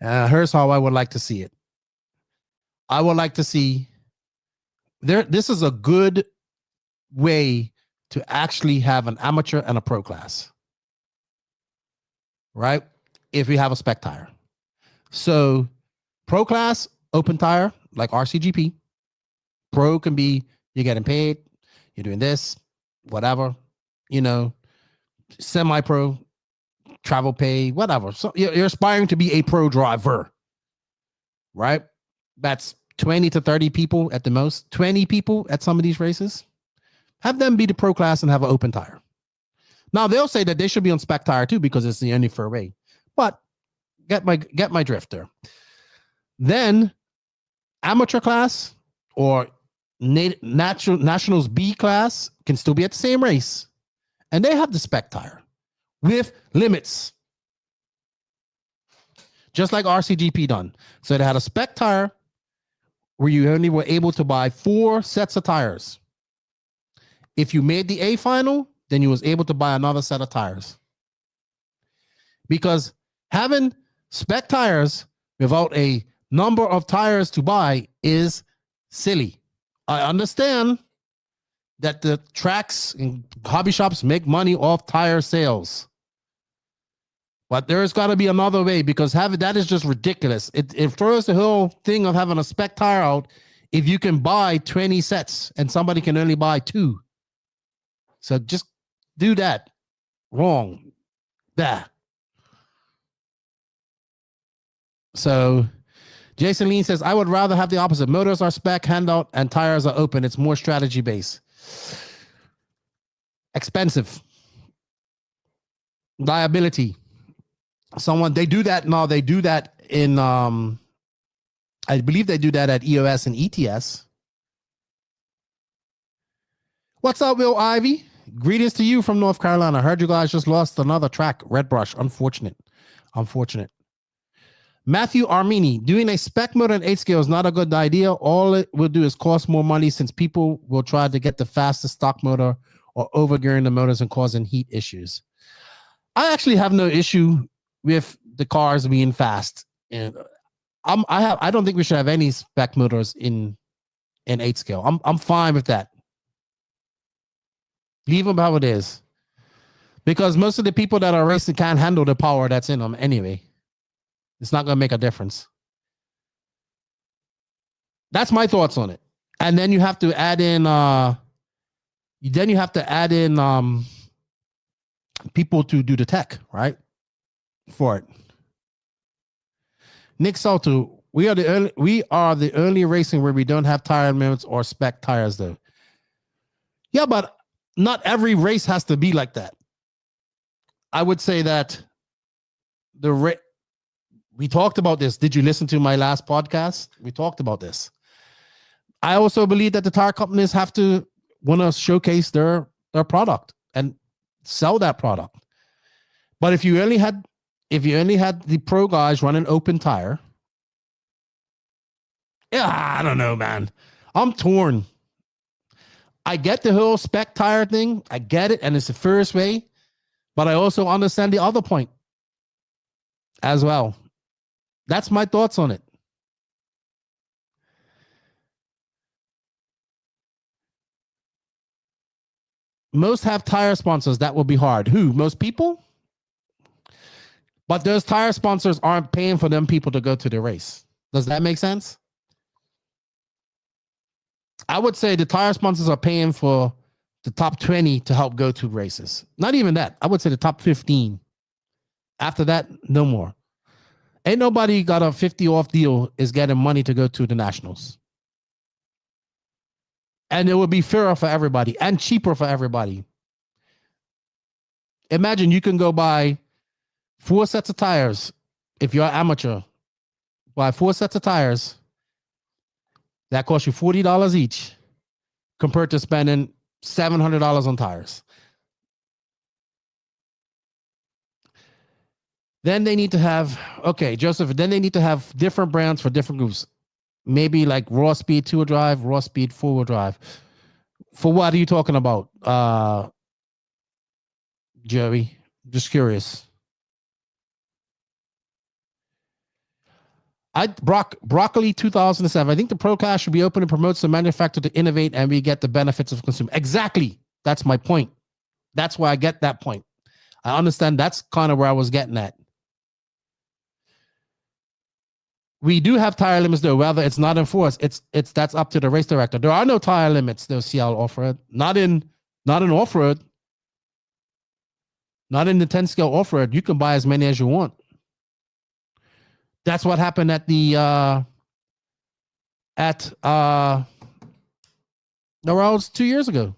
Here's how I would like to see it. I would like to see this is a good way to actually have an amateur and a pro class, right? If we have a spec tire. So pro class, open tire, like RCGP. Pro can be you're getting paid. You're doing this, whatever, semi-pro, travel pay, whatever. So you're aspiring to be a pro driver, right? That's 20 to 30 people at the most, 20 people at some of these races. Have them be the pro class and have an open tire. Now, they'll say that they should be on spec tire too because it's the only fair way. But get my drift there. Then amateur class or Nationals B class can still be at the same race, and they have the spec tire with limits, just like RCGP done. So they had a spec tire where you only were able to buy 4 sets of tires. If you made the A final, then you was able to buy another set of tires. Because having spec tires without a number of tires to buy is silly. I understand that the tracks and hobby shops make money off tire sales. But there's got to be another way because that is just ridiculous. It throws the whole thing of having a spec tire out if you can buy 20 sets and somebody can only buy 2. So just do that. Wrong. That. So Jason Lean says, I would rather have the opposite. Motors are spec, handout, and tires are open. It's more strategy based. Expensive. Liability. They do that now. They do that in, I believe they do that at EOS and ETS. What's up, Will Ivy? Greetings to you from North Carolina. I heard you guys just lost another track, Red Brush. Unfortunate. Matthew Armini, doing a spec motor in 8 scale is not a good idea. All it will do is cost more money since people will try to get the fastest stock motor or overgearing the motors and causing heat issues. I actually have no issue with the cars being fast. And I don't think we should have any spec motors in 8 scale. I'm fine with that. Leave them how it is. Because most of the people that are racing can't handle the power that's in them anyway. It's not going to make a difference. That's my thoughts on it. And then you have to add in people to do the tech, right? For it. Nick Salto, we are the only racing where we don't have tire limits or spec tires though. Yeah, but not every race has to be like that. I would say that we talked about this. Did you listen to my last podcast? We talked about this. I also believe that the tire companies have to want to showcase their product and sell that product. But if you only had the pro guys running open tire, yeah, I don't know, man. I'm torn. I get the whole spec tire thing. I get it, and it's the first way. But I also understand the other point as well. That's my thoughts on it. Most have tire sponsors. That will be hard. Who? Most people? But those tire sponsors aren't paying for them people to go to the race. Does that make sense? I would say the tire sponsors are paying for the top 20 to help go to races. Not even that. I would say the top 15. After that, no more. Ain't nobody got a 50 off deal is getting money to go to the nationals. And it would be fairer for everybody and cheaper for everybody. Imagine you can go buy 4 sets of tires. If you're an amateur, buy 4 sets of tires. That costs you $40 each compared to spending $700 on tires. Then they need to have, okay, Joseph, then they need to have different brands for different groups. Maybe like raw speed 2-wheel drive, raw speed 4-wheel drive. For what are you talking about, Joey? Just curious. Broccoli 2007. I think the ProCast should be open and promotes the manufacturer to innovate and we get the benefits of consumer. Exactly. That's my point. That's why I get that point. I understand that's kind of where I was getting at. We do have tire limits though, whether it's not enforced. It's that's up to the race director. There are no tire limits though, CL off-road. Not in off-road. Not in the 10 scale off-road. You can buy as many as you want. That's what happened at the Roads 2 years ago.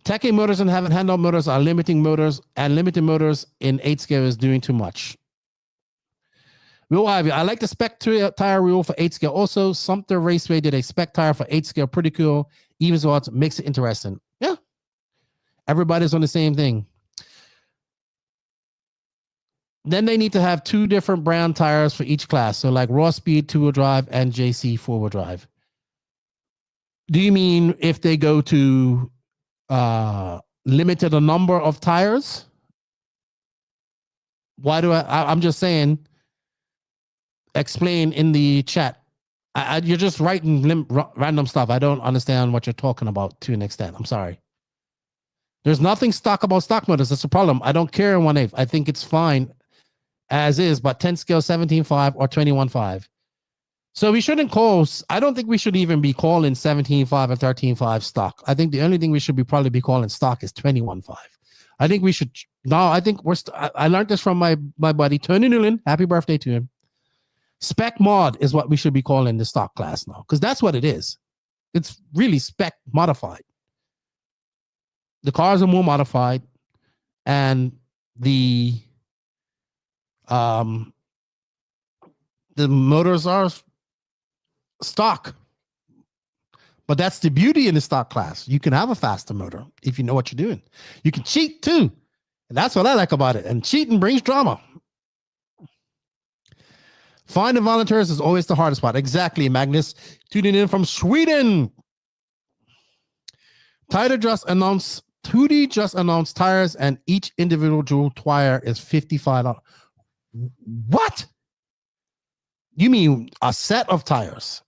Tech motors and having handheld motors are limiting motors, and limiting motors in 8 scale is doing too much. Will Ivy, I like the spec tire rule for 8 scale. Also, Sumter Raceway did a spec tire for 8 scale. Pretty cool. Even so, it makes it interesting. Yeah. Everybody's on the same thing. Then they need to have 2 different brand tires for each class. So like raw speed 2-wheel drive and JC 4-wheel drive. Do you mean if they go to limited a number of tires? Why do I'm just saying, explain in the chat. You're just writing random stuff. I don't understand what you're talking about to an extent. I'm sorry. There's nothing stock about stock motors. That's the problem. I don't care in 1/8. I think it's fine as is, but 10 scale 17.5 or 21.5. So we shouldn't call, I don't think we should even be calling 17.5 and 13.5 stock. I think the only thing we should probably be calling stock is 21.5. I think we should, I think I learned this from my buddy, Tony Newland. Happy birthday to him. Spec mod is what we should be calling the stock class now, because that's what it is. It's really spec modified. The cars are more modified, and the motors are stock. But that's the beauty in the stock class. You can have a faster motor if you know what you're doing. You can cheat too. And that's what I like about it. And cheating brings drama. Finding volunteers is always the hardest part. Exactly, Magnus. Tuning in from Sweden. Tire just announced, Tootie just announced tires, and each individual tire is $55. What? You mean a set of tires?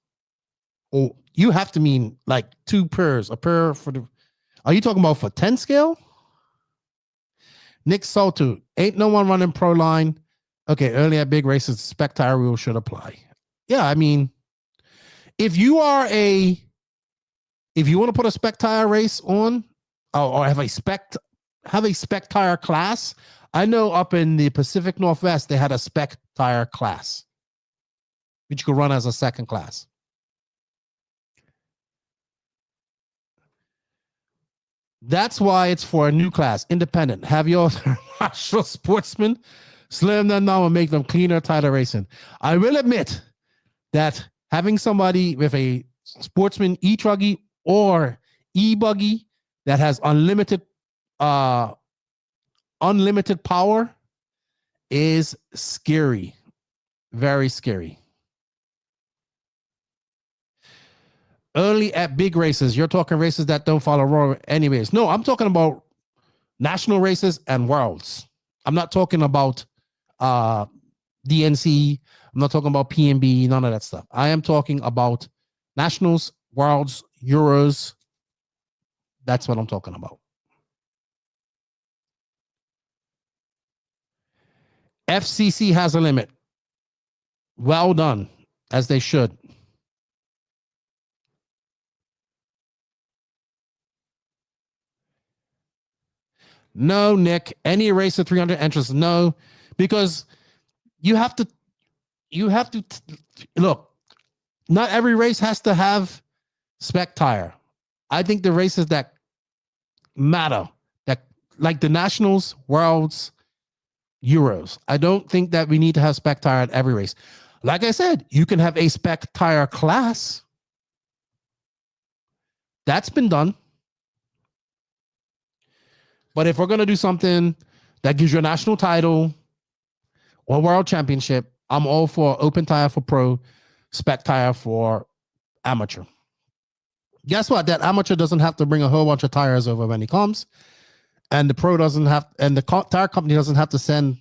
Oh, you have to mean like two pairs, a pair for the. Are you talking about for 10 scale? Nick Salto, ain't no one running pro line. Okay, early at big races, spec tire rule should apply. Yeah, I mean, if you want to put a spec tire race on, or have a spec tire class, I know up in the Pacific Northwest they had a spec tire class, which you could run as a second class. That's why it's for a new class, independent. Have your national sportsmen slim them down and make them cleaner, tighter racing. I will admit that having somebody with a sportsman E-Truggy or E-Buggy that has unlimited power is scary. Very scary. Early at big races, you're talking races that don't follow raw anyways. No, I'm talking about national races and worlds. I'm not talking about DNC. I'm not talking about PMB, none of that stuff. I am talking about nationals, worlds, Euros. That's what I'm talking about. FCC has a limit. Well done, as they should. No, Nick. Any race of 300 entrants? No, because you have to look. Not every race has to have spec tire. I think the races that matter, that like the nationals, worlds, Euros. I don't think that we need to have spec tire at every race. Like I said, you can have a spec tire class. That's been done. But if we're going to do something that gives you a national title or world championship, I'm all for open tire for pro, spec tire for amateur. Guess what? That amateur doesn't have to bring a whole bunch of tires over when he comes. And the pro doesn't have, and the tire company doesn't have to send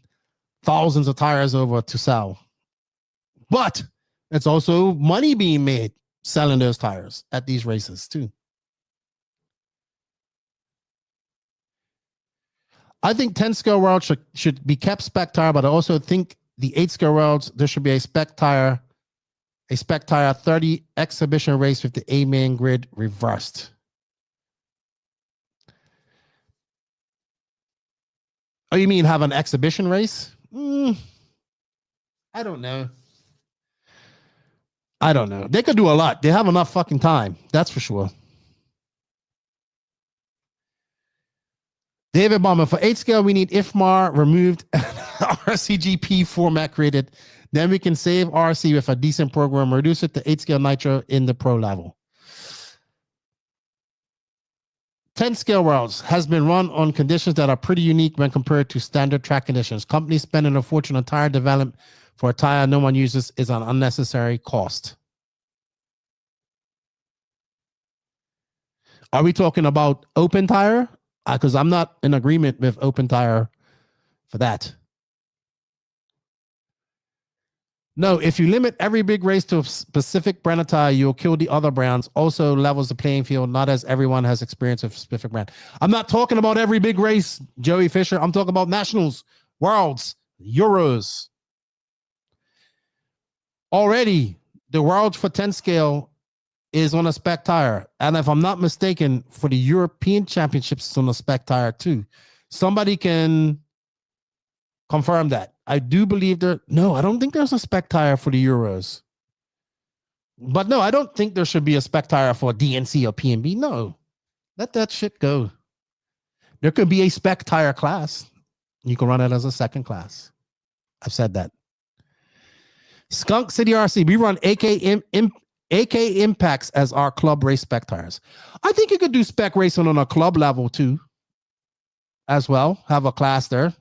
thousands of tires over to sell. But it's also money being made selling those tires at these races too. I think 10 scale world should be kept spec tire, but I also think the 8 scale worlds, there should be a spec tire 30 exhibition race with the A-main grid reversed. Oh, you mean have an exhibition race? I don't know. They could do a lot. They have enough fucking time. That's for sure. David Bauman, for 8 scale, we need IFMAR removed, RCGP format created. Then we can save RC with a decent program, reduce it to 8 scale Nitro in the pro level. 10 scale worlds has been run on conditions that are pretty unique when compared to standard track conditions. Companies spending a fortune on tire development for a tire no one uses is an unnecessary cost. Are we talking about open tire? Because I'm not in agreement with open tire for that. No, if you limit every big race to a specific brand of tire, you'll kill the other brands. Also levels the playing field, not as everyone has experience with a specific brand. I'm not talking about every big race, Joey Fisher. I'm talking about nationals, worlds, Euros. Already, the world for 10 scale is on a spec tire. And if I'm not mistaken, for the European Championships, it's on a spec tire too. Somebody can confirm that. I do believe no, I don't think there's a spec tire for the Euros. But no, I don't think there should be a spec tire for DNC or PMB. No, let that shit go. There could be a spec tire class. You can run it as a second class. I've said that. Skunk City RC, we run AK Impacts as our club race spec tires. I think you could do spec racing on a club level too, as well. Have a class there.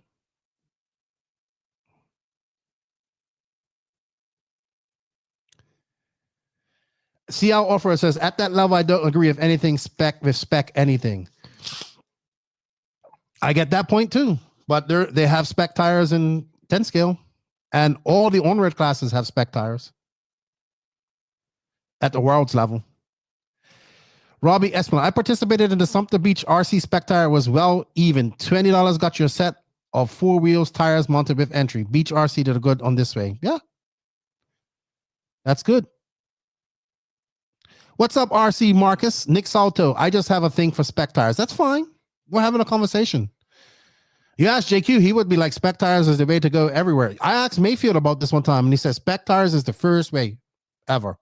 See how offer says at that level, I don't agree if anything spec with spec anything. I get that point too, but they have spec tires in 10 scale, and all the on-road classes have spec tires at the world's level. Robbie Esplan, I participated in the Sumter Beach RC spec tire, was well even. $20 got you a set of 4 wheels tires mounted with entry. Beach RC did a good on this way. Yeah, that's good. What's up, RC Marcus? Nick Salto, I just have a thing for spec tires. That's fine. We're having a conversation. You ask JQ, he would be like, spec tires is the way to go everywhere. I asked Mayfield about this one time, and he says spec tires is the first way ever.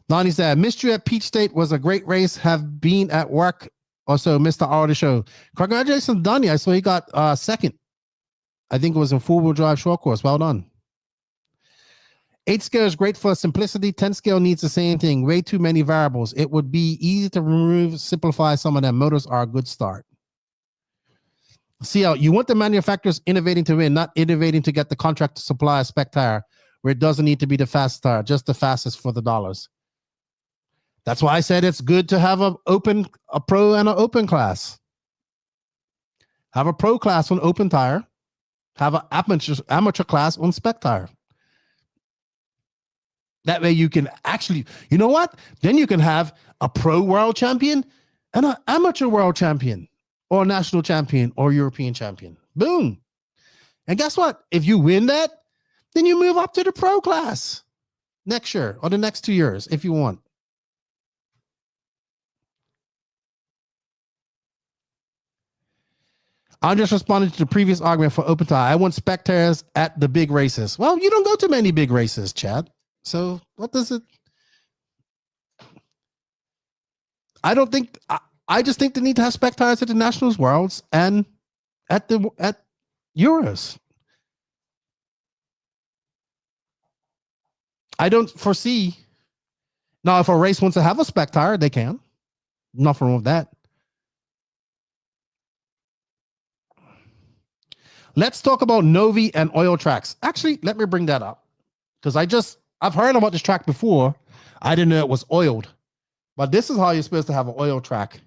Lonnie said, missed you at Peach State, was a great race. Have been at work. Also, Mr. Hour of the show. Congratulations, Donnie. I saw he got second. I think it was in 4-wheel drive short course. Well done. 8 scale is great for simplicity. 10 scale needs the same thing. Way too many variables. It would be easy to remove, simplify some of them. Motors are a good start. See how you want the manufacturers innovating to win, not innovating to get the contract to supply a spec tire where it doesn't need to be the fastest tire, just the fastest for the dollars. That's why I said it's good to have a pro and an open class. Have a pro class on open tire. Have an amateur class on spec tire. That way you can actually, you know what? Then you can have a pro world champion and an amateur world champion or a national champion or European champion. Boom. And guess what? If you win that, then you move up to the pro class next year or the next 2 years if you want. I'm just responding to the previous argument for open tire. I want spec tires at the big races. Well, you don't go to many big races, Chad. So what does it? I don't think. I just think they need to have spec tires at the Nationals, Worlds, and at Euros. I don't foresee. Now, if a race wants to have a spec tire, they can. Nothing wrong with that. Let's talk about Novi and oil tracks. Actually, let me bring that up because I've heard about this track before. I didn't know it was oiled, but this is how you're supposed to have an oil track.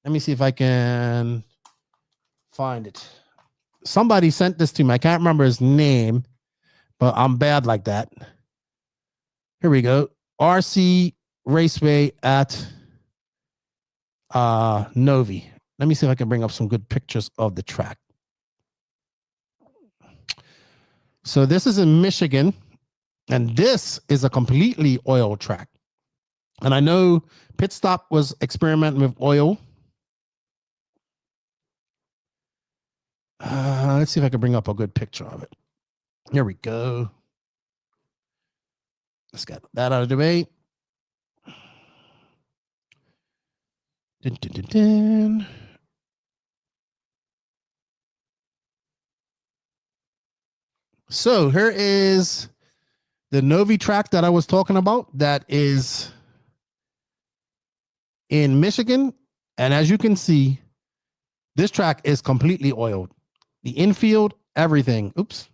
Let me see if I can find it. Somebody sent this to me. I can't remember his name, but I'm bad like that. Here we go. RC Raceway at Novi. Let me see if I can bring up some good pictures of the track. So this is in Michigan, and this is a completely oil track. And I know Pit Stop was experimenting with oil. Let's see if I can bring up a good picture of it. Here we go. Let's get that out of the way. Dun, dun, dun, dun. So here is the Novi track that I was talking about that is in Michigan. And as you can see, this track is completely oiled. The infield, everything. Oops.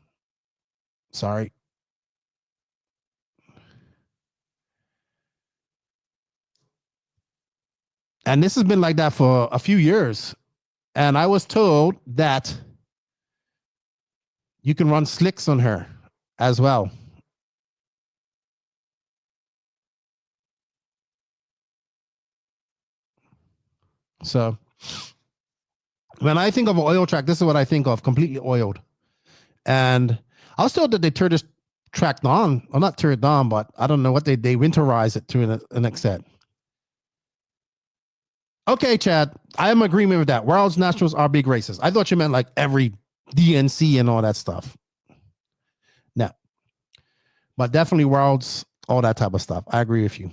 Sorry. And this has been like that for a few years. And I was told that you can run slicks on her as well. So when I think of an oil track, this is what I think of, completely oiled. And I was told that they turned this track on. Well, not turned it on, but I don't know what they winterize it to an extent. Okay, Chad, I am in agreement with that. World's Nationals are big races. I thought you meant like every DNC and all that stuff. No. But definitely Worlds, all that type of stuff. I agree with you.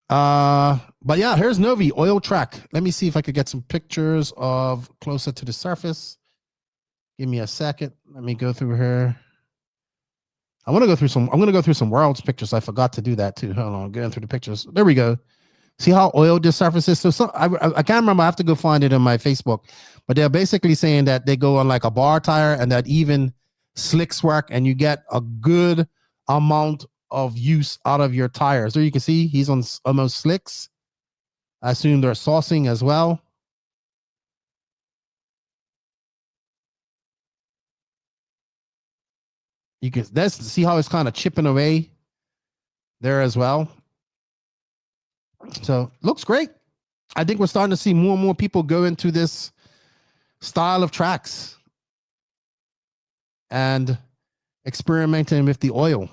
But yeah, here's Novi, oil track. Let me see if I could get some pictures of closer to the surface. Give me a second. Let me go through here. I'm gonna go through some worlds pictures. I forgot to do that too. Hold on, going through the pictures. There we go. See how oiled this surface is? So I can't remember. I have to go find it on my Facebook. But they're basically saying that they go on like a bar tire and that even slicks work and you get a good amount of use out of your tires. There you can see he's on almost slicks. I assume they're saucing as well. You can see how it's kind of chipping away there as well. So looks great. I think we're starting to see more and more people go into this style of tracks and experimenting with the oil.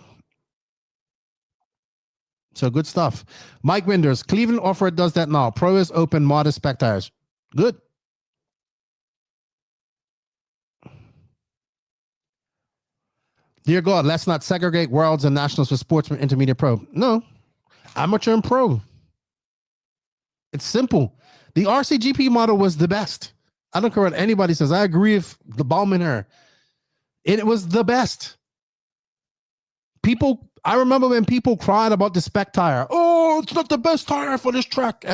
So good stuff. Mike Winders, Cleveland Off-Road does that now. Pro is open, modest spec tires. Good. Dear God, let's not segregate worlds and nationals for sportsman, intermediate, pro. No, amateur and pro. It's simple. The RCGP model was the best. I don't care what anybody says. I agree with the Bauman here. It was the best. I remember when people cried about the spec tire. Oh, it's not the best tire for this track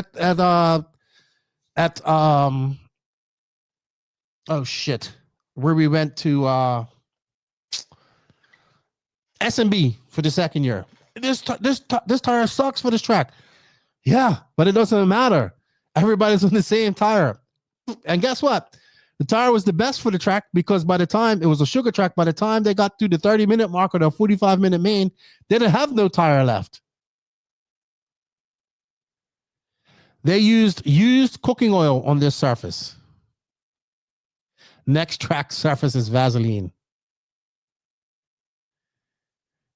where we went to SMB for the second year. This tire sucks for this track. Yeah, but it doesn't matter. Everybody's on the same tire. And guess what? The tire was the best for the track because by the time it was a sugar track, by the time they got through the 30-minute mark or the 45-minute main, they didn't have no tire left. They used cooking oil on this surface. Next track surface is Vaseline.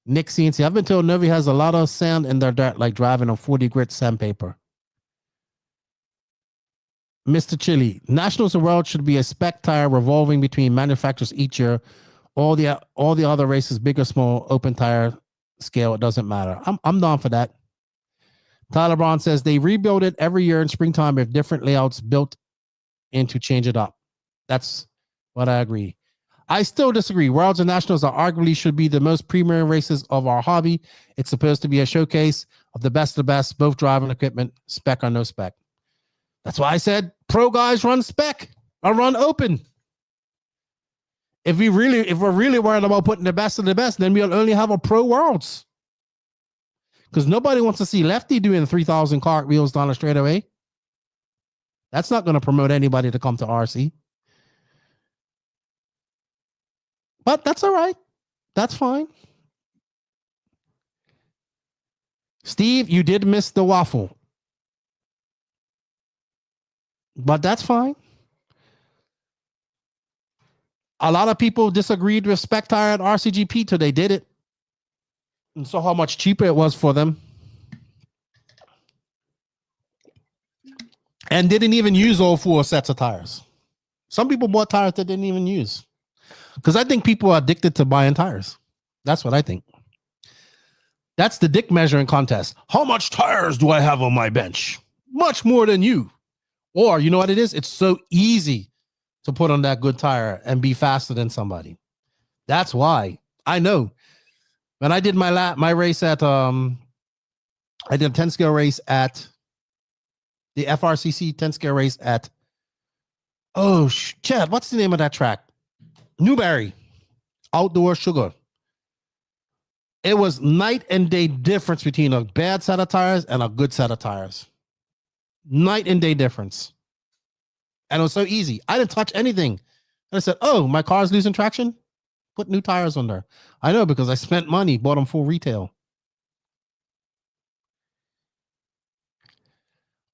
Nick CNC, I've been told Novi has a lot of sand in their dirt, like driving on 40 grit sandpaper. Mr. Chili, Nationals of the World should be a spec tire revolving between manufacturers each year. All the other races, big or small, open tire scale, it doesn't matter. I'm down for that. Tyler Brown says they rebuild it every year in springtime with different layouts built in to change it up. That's what I agree. I still disagree. Worlds and Nationals are arguably should be the most premier races of our hobby. It's supposed to be a showcase of the best, both driving equipment, spec or no spec. That's why I said pro guys run spec or run open. If we're really worried about putting the best of the best, then we'll only have a pro worlds. Because nobody wants to see Lefty doing 3,000 cartwheels down a straightaway. That's not going to promote anybody to come to RC. But that's all right. That's fine. Steve, you did miss the waffle. But that's fine. A lot of people disagreed with spec tire at RCGP till they did it. And saw how much cheaper it was for them. And didn't even use all 4 sets of tires. Some people bought tires that didn't even use. Because I think people are addicted to buying tires. That's what I think. That's the dick measuring contest. How much tires do I have on my bench? Much more than you. Or you know what it is? It's so easy to put on that good tire and be faster than somebody. That's why. I know. When I did my race at I did a 10 scale race at the FRCC 10 scale race at Chad, what's the name of that track? Newberry, outdoor sugar. It was night and day difference between a bad set of tires and a good set of tires. Night and day difference. And it was so easy. I didn't touch anything. And I said, oh, my car's losing traction? Put new tires on there. I know because I spent money, bought them full retail.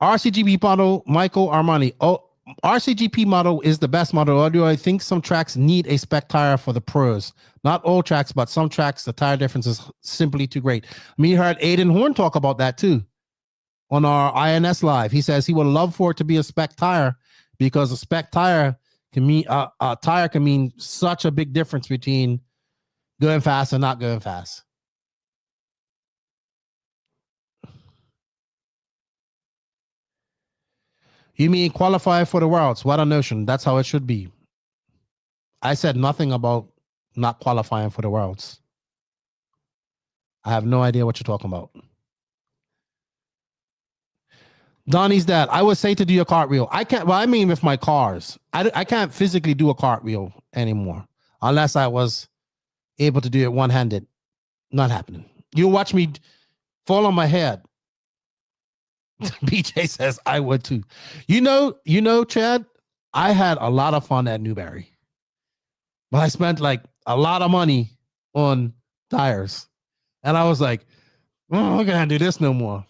RCGP model, Michael Armani. Oh, RCGP model is the best model, although I think some tracks need a spec tire for the pros. Not all tracks, but some tracks, the tire difference is simply too great. I mean, you heard Aiden Horn talk about that too on our INS live. He says he would love for it to be a spec tire because a spec tire can mean a tire can mean such a big difference between going fast and not going fast. You mean qualify for the worlds? What a notion. That's how it should be. I said nothing about not qualifying for the worlds. I have no idea what you're talking about. Donnie's dad, I would say to do a cartwheel. I can't, well, I mean with my cars. I can't physically do a cartwheel anymore unless I was able to do it one-handed. Not happening. You watch me fall on my head. BJ says I would too. You know, Chad, I had a lot of fun at Newberry. But I spent like a lot of money on tires. And I was like, oh, I can't do this no more.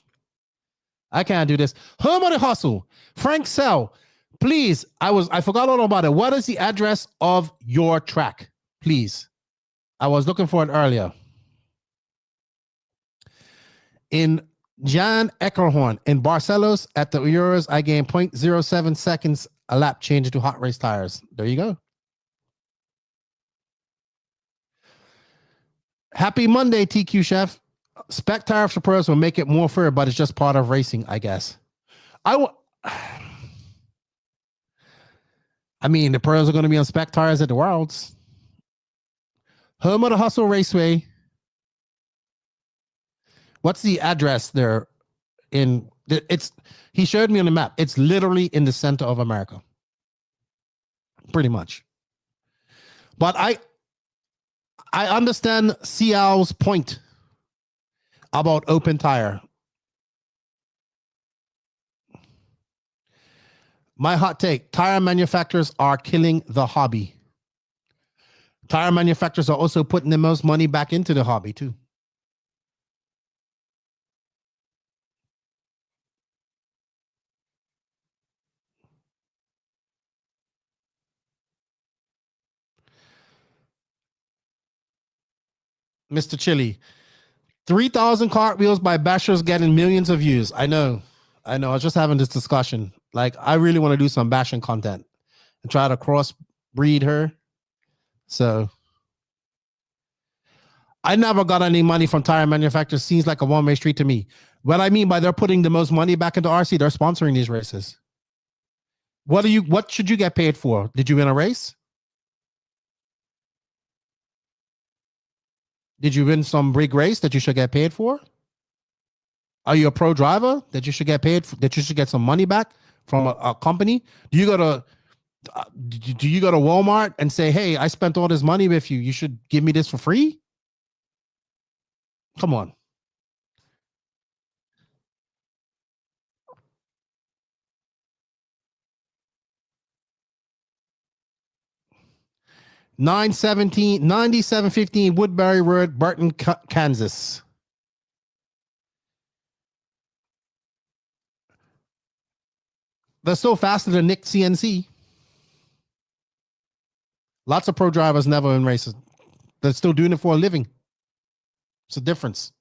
I can't do this. Home of the Hustle. Frank Sell, please. I forgot all about it. What is the address of your track? Please. I was looking for it earlier. In Jan Eckerhorn in Barcelos at the Euros, I gained 0.07 seconds a lap change to hot race tires. There you go. Happy Monday, TQ Chef. Spec tire for pros will make it more fair, but it's just part of racing, I guess. I mean, the pros are going to be on spec tires at the Worlds. Home of the Hustle Raceway. What's the address there? He showed me on the map. It's literally in the center of America. Pretty much. But I understand Cial's point about open tire. My hot take, tire manufacturers are killing the hobby. Tire manufacturers are also putting the most money back into the hobby too. Mr. Chili, 3,000 cartwheels by Bashers getting millions of views. I know. I was just having this discussion. Like, I really want to do some bashing content and try to crossbreed her. So I never got any money from tire manufacturers. Seems like a one-way street to me. What I mean by they're putting the most money back into RC, they're sponsoring these races. What should you get paid for? Did you win a race? Did you win some big race that you should get paid for? Are you a pro driver that you should get paid for, that you should get some money back from a company? Do you go to Walmart and say, hey, I spent all this money with you. You should give me this for free? Come on. $97.15 Woodbury Road, Burton, Kansas. They're still faster than Nick CNC. Lots of pro drivers never in races. They're still doing it for a living. It's a difference.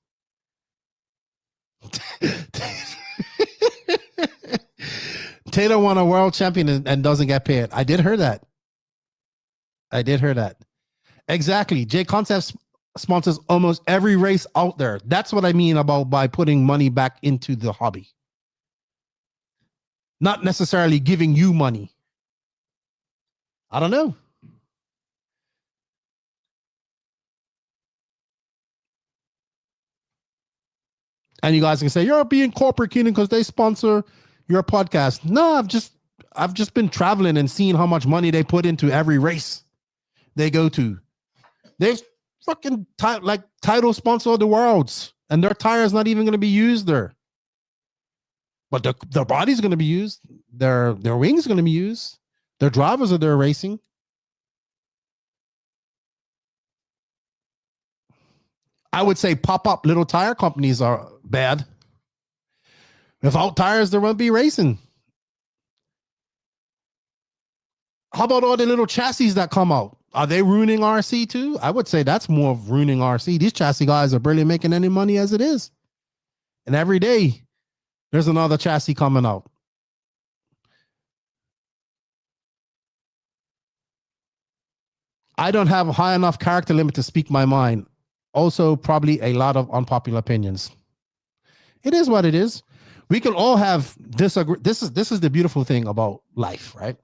Taylor won a world champion and doesn't get paid. I did hear that. Exactly. J Concepts sponsors almost every race out there. That's what I mean about by putting money back into the hobby. Not necessarily giving you money. I don't know. And you guys can say, you're being corporate, Keenan, because they sponsor your podcast. No, I've just been traveling and seeing how much money they put into every race they go to. They've fucking title sponsor the Worlds, and their tires not even going to be used there. But their body's going to be used. Their wings going to be used. Their drivers are there racing. I would say pop-up little tire companies are bad. Without tires, there won't be racing. How about all the little chassis that come out? Are they ruining RC too? I would say that's more of ruining RC. These chassis guys are barely making any money as it is. And every day, there's another chassis coming out. I don't have a high enough character limit to speak my mind. Also, probably a lot of unpopular opinions. It is what it is. We can all have disagree. This is the beautiful thing about life, right?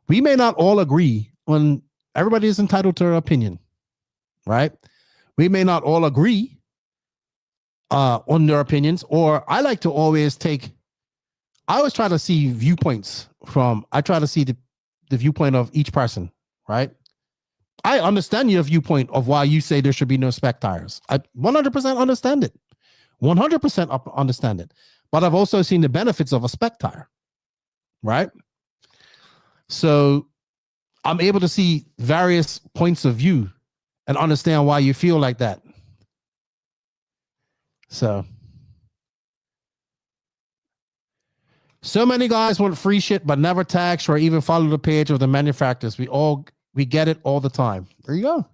We may not all agree on. Everybody is entitled to their opinion, right? We may not all agree on their opinions, or I like to always I always try to see viewpoints I try to see the viewpoint of each person, right? I understand your viewpoint of why you say there should be no spec tires. I 100% understand it. 100% understand it. But I've also seen the benefits of a spec tire, right? So I'm able to see various points of view and understand why you feel like that. So many guys want free shit, but never tag or even follow the page of the manufacturers. We get it all the time. There you go.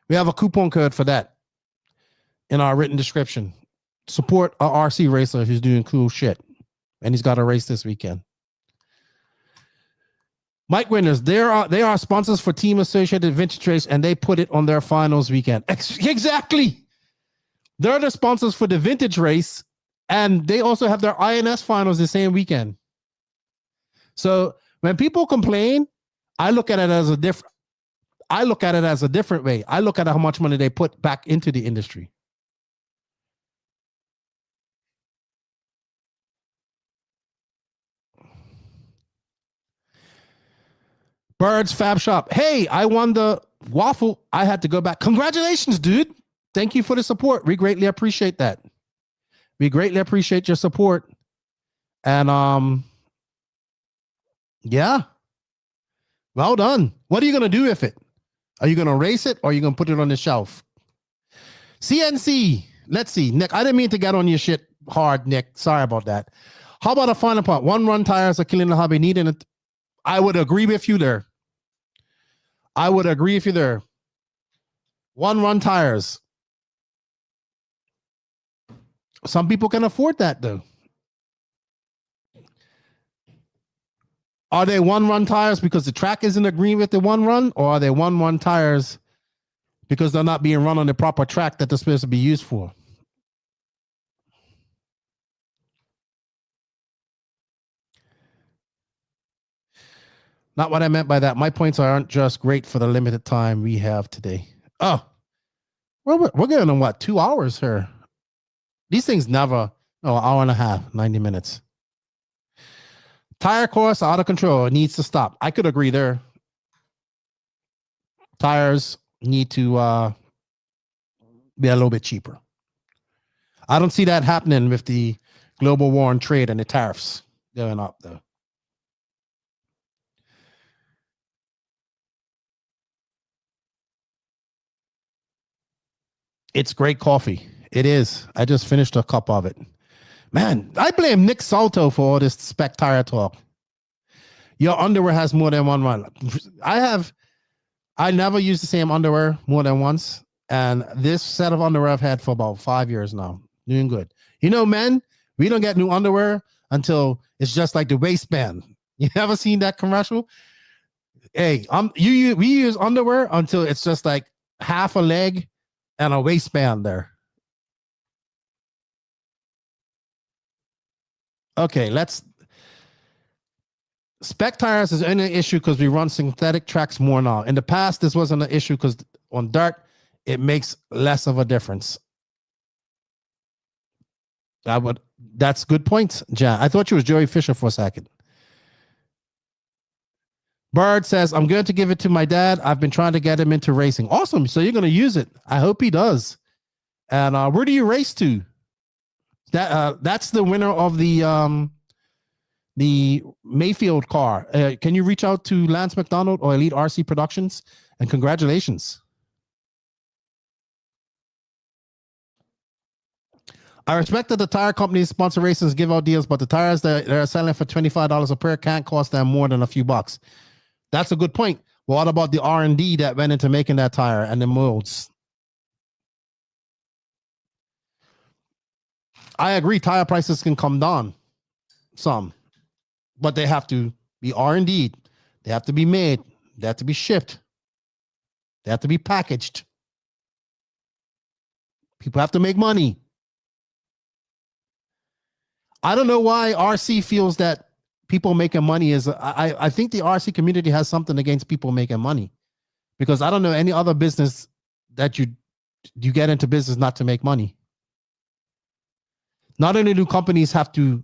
We have a coupon code for that in our written description. Support a RC racer who's doing cool shit. And he's got a race this weekend. Mike Winners, they are sponsors for Team Associated Vintage Race, and they put it on their finals weekend. Exactly. They're the sponsors for the vintage race, and they also have their INS finals the same weekend. So when people complain, I look at it as a different way. I look at how much money they put back into the industry. Birds Fab Shop. Hey, I won the waffle. I had to go back. Congratulations, dude. Thank you for the support. We greatly appreciate that. We greatly appreciate your support. And yeah. Well done. What are you going to do with it? Are you going to race it or are you going to put it on the shelf? CNC. Let's see. Nick, I didn't mean to get on your shit hard, Nick. Sorry about that. How about a final part? One run tires are killing the hobby. Needing it. I would agree with you there. One run tires. Some people can afford that though. Are they one run tires because the track isn't agreeing with the one run, or are they one run tires because they're not being run on the proper track that they're supposed to be used for? Not what I meant by that. My points aren't just great for the limited time we have today. Oh, we're going on what, 2 hours here? These things never, hour and a half, 90 minutes. Tire costs out of control. It needs to stop. I could agree there. Tires need to be a little bit cheaper. I don't see that happening with the global war on trade and the tariffs going up though. It's great coffee. It is. I just finished a cup of it. Man, I blame Nick Salto for all this spec tire talk. Your underwear has more than one run. I never use the same underwear more than once. And this set of underwear I've had for about 5 years now. Doing good. You know, men, we don't get new underwear until it's just like the waistband. You ever seen that commercial? Hey, we use underwear until it's just like half a leg and a waistband there. Okay, spec tires is only an issue because we run synthetic tracks more now. In the past, this wasn't an issue because on dirt, it makes less of a difference. That's good points, Jan. I thought you was Joey Fisher for a second. Bird says, I'm going to give it to my dad. I've been trying to get him into racing. Awesome. So you're going to use it. I hope he does. And where do you race to? That's the winner of the Maifield car. Can you reach out to Lance McDonald or Elite RC Productions? And congratulations. I respect that the tire companies sponsor races, give out deals, but the tires that they're selling for $25 a pair can't cost them more than a few bucks. That's a good point. Well, what about the R&D that went into making that tire and the molds? I agree. Tire prices can come down some, but they have to be R&D. They have to be made. They have to be shipped. They have to be packaged. People have to make money. I don't know why RC feels that people making money is. I think the RC community has something against people making money. because I don't know any other business that you get into business not to make money. Not only do companies have to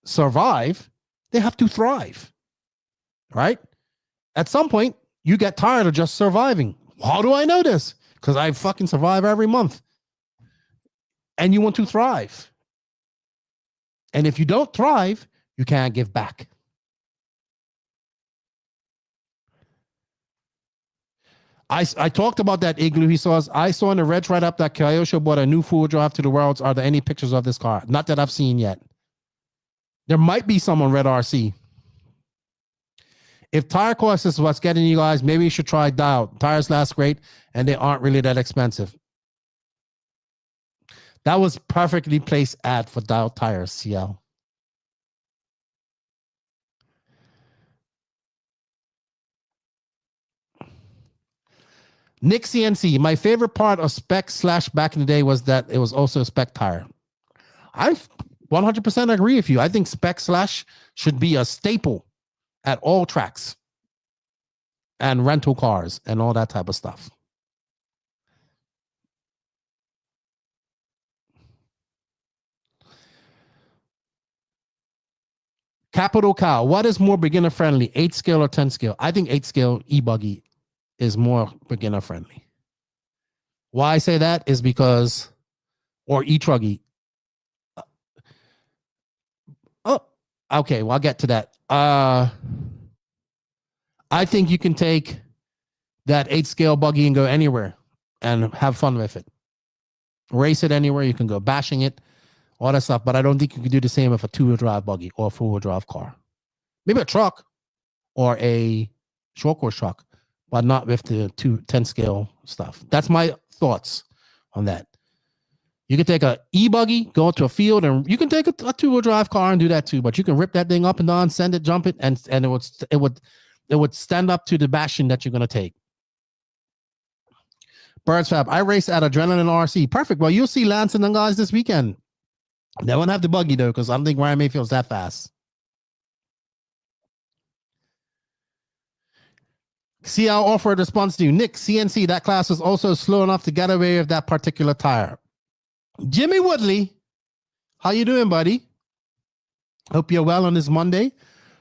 survive, they have to thrive, right? At some point, you get tired of just surviving. How do I know this? Because I fucking survive every month. And you want to thrive. And if you don't thrive, you can't give back. I talked about that Igloo. He saw. I saw in the Reg write up that Cayote bought a new four-wheel drive to the worlds. Are there any pictures of this car? Not that I've seen yet. There might be some on Red RC. If tire cost is what's getting you guys, maybe you should try Dial. Tires last great, and they aren't really that expensive. That was perfectly placed ad for Dial tires, CL. Nick CNC, my favorite part of Spec / back in the day was that it was also a Spec tire. I 100% agree with you. I think Spec / should be a staple at all tracks and rental cars and all that type of stuff. Capital Cow, what is more beginner friendly, 8 scale or 10 scale? I think 8 scale E-Buggy is more beginner friendly. Why I say that is because, or E-Truggy. Oh, okay. Well, I'll get to that. I think you can take that 8 scale buggy and go anywhere and have fun with it. Race it anywhere. You can go bashing it, all that stuff. But I don't think you can do the same with a 2-wheel drive buggy or a 4-wheel drive car. Maybe a truck or a short course truck, but not with the 10 scale stuff. That's my thoughts on that. You can take a E-Buggy, go to a field, and you can take a 2-wheel drive car and do that too. But you can rip that thing up and down, send it, jump it, and it would stand up to the bashing that you're going to take. Birds Fab, I race at Adrenaline RC. Perfect. Well, you'll see Lance and the guys this weekend. They won't have the buggy though, because I don't think Ryan Maifield's that fast. See, I'll offer a response to you. Nick, CNC, that class is also slow enough to get away with that particular tire. Jimmy Woodley, how you doing, buddy? Hope you're well on this Monday.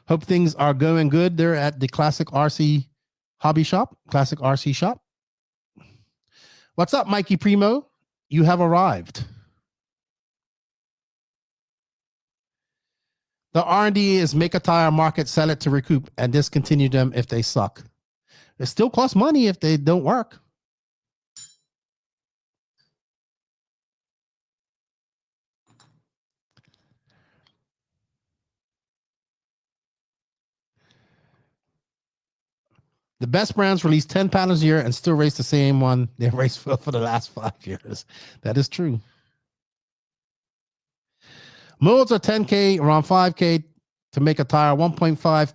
Hope things are going good there at the Classic RC Hobby Shop, Classic RC Shop. What's up, Mikey Primo? You have arrived. The R&D is make a tire, market, sell it to recoup, and discontinue them if they suck. It still costs money if they don't work. The best brands release 10 patterns a year and still race the same one they raced for the last 5 years. That is true. Molds are 10K, around 5K to make a tire. 1.5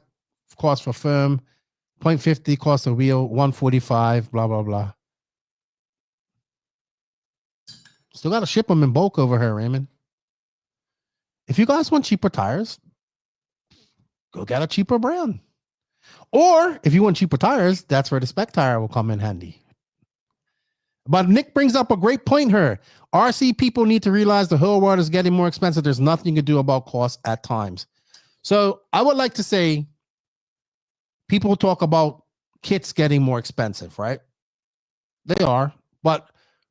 cost for firm. 0.50 cost a wheel. 145, blah, blah, blah. Still got to ship them in bulk over here, Raymond. If you guys want cheaper tires, go get a cheaper brand. Or if you want cheaper tires, that's where the Spec tire will come in handy. But Nick brings up a great point here. RC people need to realize the whole world is getting more expensive. There's nothing you can do about costs at times. So I would like to say, people talk about kits getting more expensive, right? They are. But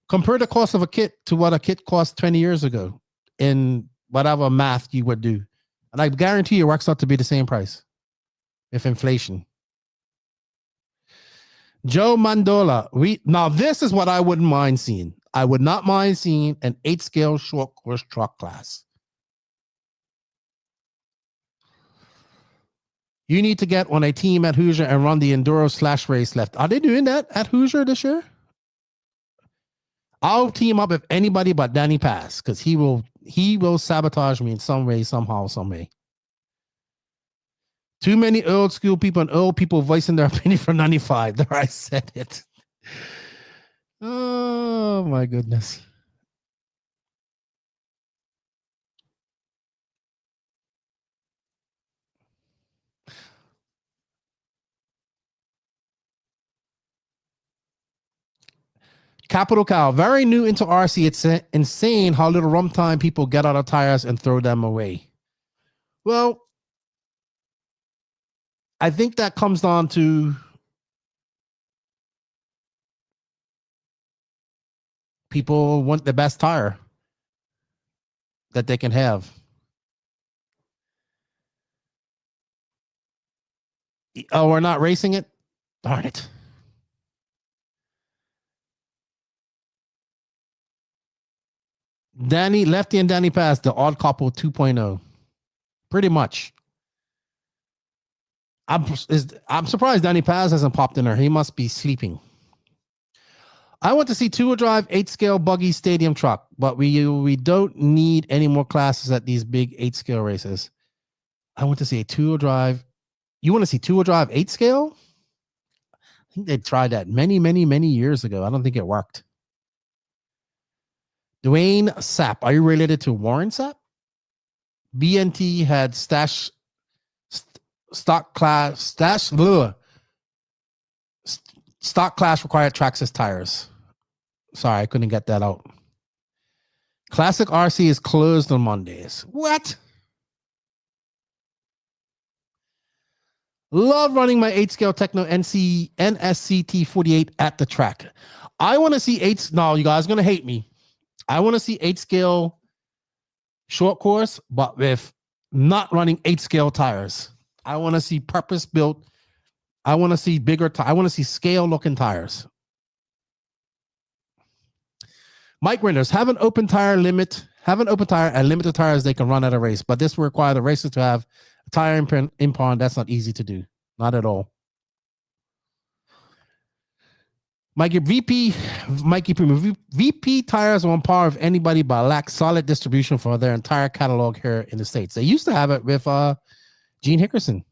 compare the cost of a kit to what a kit cost 20 years ago in whatever math you would do. And I guarantee you it works out to be the same price if inflation. Joe Mandola. Now this is what I wouldn't mind seeing. I would not mind seeing an 8 scale short course truck class. You need to get on a team at Hoosier and run the Enduro / race left. Are they doing that at Hoosier this year? I'll team up with anybody but Danny Pass because he will sabotage me in some way, somehow, some way. Too many old school people and old people voicing their opinion from 95. There, I said it. Oh, my goodness. Capital Cow, very new into RC. It's insane how little runtime people get out of tires and throw them away. Well, I think that comes down to people want the best tire that they can have. Oh, we're not racing it? Darn it. Lefty and Danny Paz, the odd couple 2.0. Pretty much. I'm surprised Danny Paz hasn't popped in there. He must be sleeping. I want to see two-wheel drive 8-scale buggy stadium truck, but we don't need any more classes at these big 8-scale races. I want to see a two-wheel drive. You want to see two-wheel drive 8-scale? I think they tried that many, many, many years ago. I don't think it worked. Dwayne Sapp, are you related to Warren Sapp? BNT had stock class required Traxxas tires. Sorry, I couldn't get that out. Classic RC is closed on Mondays. What? Love running my 8-scale Tekno NSCT 48 at the track. I want to see 8. No, you guys are going to hate me. I want to see 8-scale short course, but with not running 8-scale tires. I want to see purpose-built. I want to see bigger. I want to see scale-looking tires. Mike Rinders, have an open tire and limited tires they can run at a race, but this will require the racers to have a tire impound. That's not easy to do. Not at all. VP tires are on par with anybody, but lack solid distribution for their entire catalog here in the States. They used to have it with Gene Hickerson.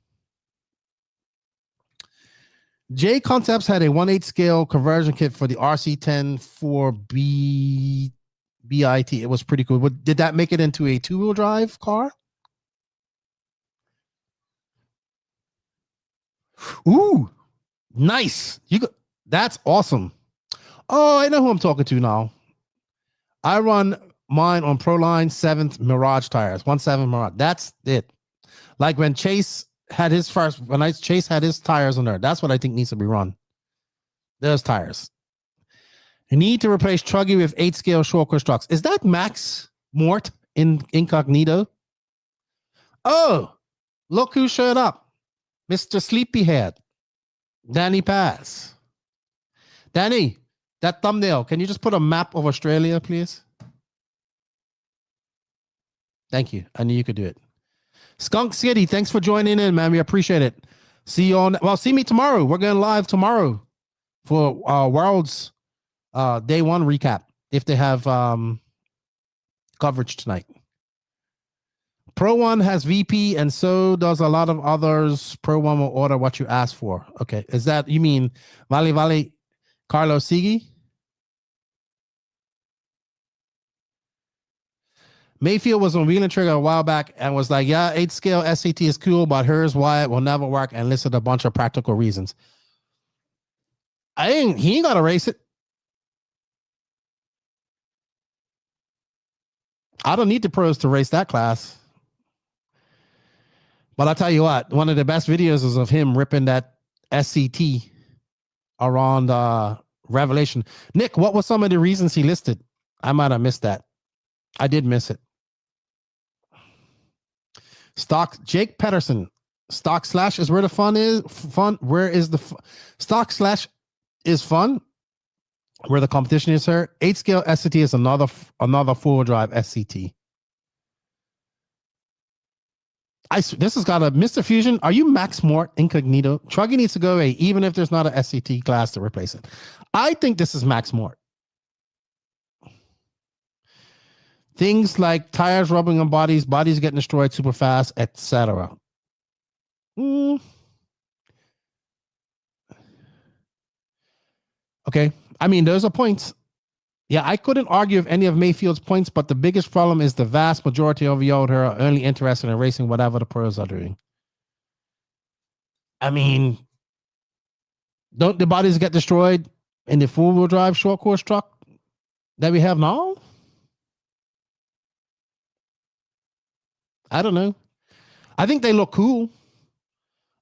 J Concepts had a 1/8 scale conversion kit for the RC10 for BIT. It was pretty cool. Did that make it into a two-wheel drive car? Ooh, nice. That's awesome. Oh, I know who I'm talking to now. I run mine on Proline 7th Mirage tires. 1.7 Mirage. That's it. Like when Chase had his Chase had his tires on there. That's what I think needs to be run. Those tires. You need to replace Truggy with 8-scale short course trucks. Is that Max Mort in Incognito? Oh, look who showed up. Mr. Sleepyhead. Danny Paz. Danny, that thumbnail, can you just put a map of Australia, please? Thank you. I knew you could do it. Skunk City, thanks for joining in, man. We appreciate it. See you on. Well, see me tomorrow. We're going live tomorrow for World's Day 1 recap if they have coverage tonight. Pro 1 has VP, and so does a lot of others. Pro 1 will order what you ask for. Okay, is that you mean Vale Carlos Sigi? Mayfield was on Wheel and Trigger a while back and was like, yeah, 8-scale SCT is cool, but here's why it will never work, and listed a bunch of practical reasons. He ain't got to race it. I don't need the pros to race that class. But I'll tell you what, one of the best videos is of him ripping that SCT around Revelation. Nick, what were some of the reasons he listed? I might have missed that. I did miss it. Jake Pedersen. Stock slash is where the fun is. Where is the stock slash is fun? Where the competition is here. 8-scale SCT is another 4-wheel drive SCT. This has got a Mr. Fusion. Are you Max Mort Incognito? Truggy needs to go away, even if there's not an SCT class to replace it. I think this is Max Mort. Things like tires rubbing on bodies getting destroyed super fast, etc. Okay. I mean, those are points. Yeah, I couldn't argue with any of Mayfield's points, but the biggest problem is the vast majority of y'all here are only interested in racing whatever the pros are doing. I mean, don't the bodies get destroyed in the four-wheel drive short course truck that we have now? I don't know. I think they look cool.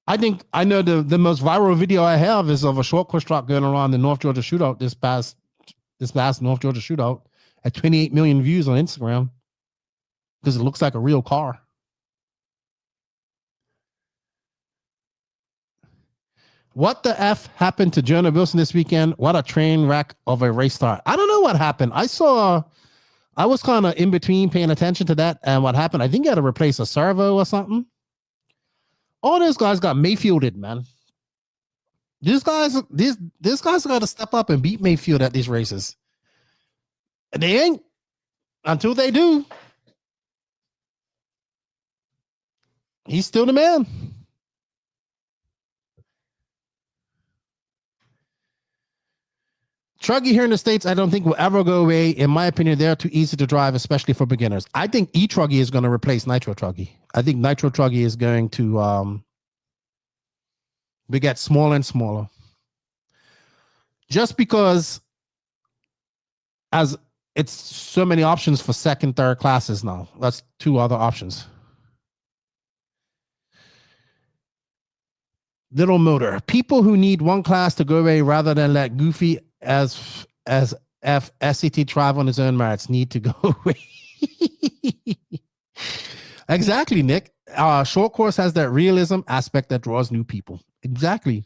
I know the most viral video I have is of a short course truck going around the North Georgia shootout this past North Georgia shootout at 28 million views on Instagram because it looks like a real car. What the F happened to Jonah Wilson this weekend? What a train wreck of a race start. I don't know what happened. I was kind of in between paying attention to that and what happened. I think he had to replace a servo or something. All those guys got Maifielded, man. These guys got to step up and beat Maifield at these races. They ain't until they do. He's still the man. Truggy here in the States, I don't think will ever go away. In my opinion, they're too easy to drive, especially for beginners. I think E-Truggy is going to replace Nitro Truggy. I think Nitro Truggy is going to get smaller and smaller. Just because as it's so many options for second, third classes now. That's two other options. Little motor. People who need one class to go away rather than let Goofy as SCT drive on his own merits need to go away. Exactly, Nick. Short course has that realism aspect that draws new people. Exactly.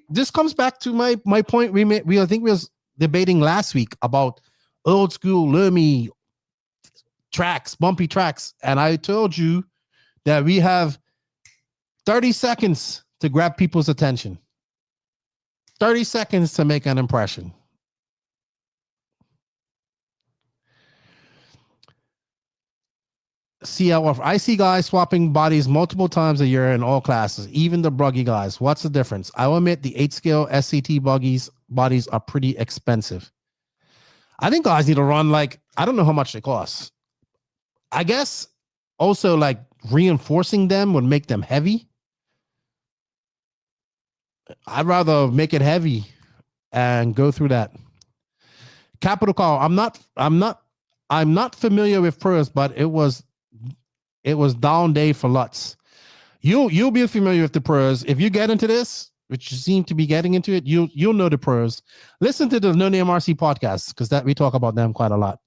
This comes back to my point we I think we was debating last week about old school Lurmy tracks, bumpy tracks, and I told you that we have 30 seconds to grab people's attention. 30 seconds to make an impression. I see guys swapping bodies multiple times a year in all classes, even the buggy guys. What's the difference? I will admit the 8-scale SCT bodies are pretty expensive. I think guys need to run like, I don't know how much they cost. I guess also like reinforcing them would make them heavy. I'd rather make it heavy and go through that. Capital Call. I'm not familiar with pros, but it was down day for Lutz. You'll be familiar with the pros. If you get into this, which you seem to be getting into it, you'll know the pros. Listen to the No Name RC podcast because that we talk about them quite a lot.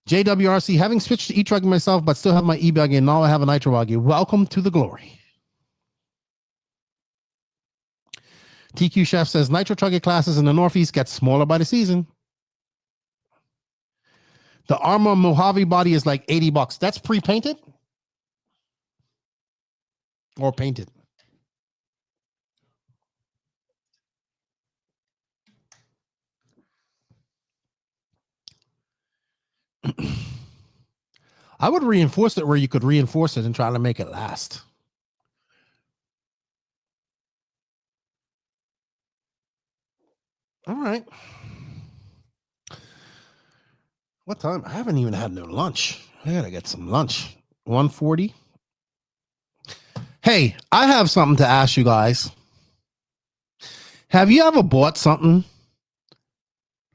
JWRC, having switched to E-Truggy myself, but still have my E-Buggy, and now I have a Nitro Buggy. Welcome to the glory. TQ Chef says Nitro Truggy classes in the Northeast get smaller by the season. The Armor Mojave body is like $80. That's pre-painted or painted? I would reinforce it where you could reinforce it and try to make it last. All right. What time? I haven't even had no lunch. I gotta get some lunch. 1:40. Hey, I have something to ask you guys. Have you ever bought something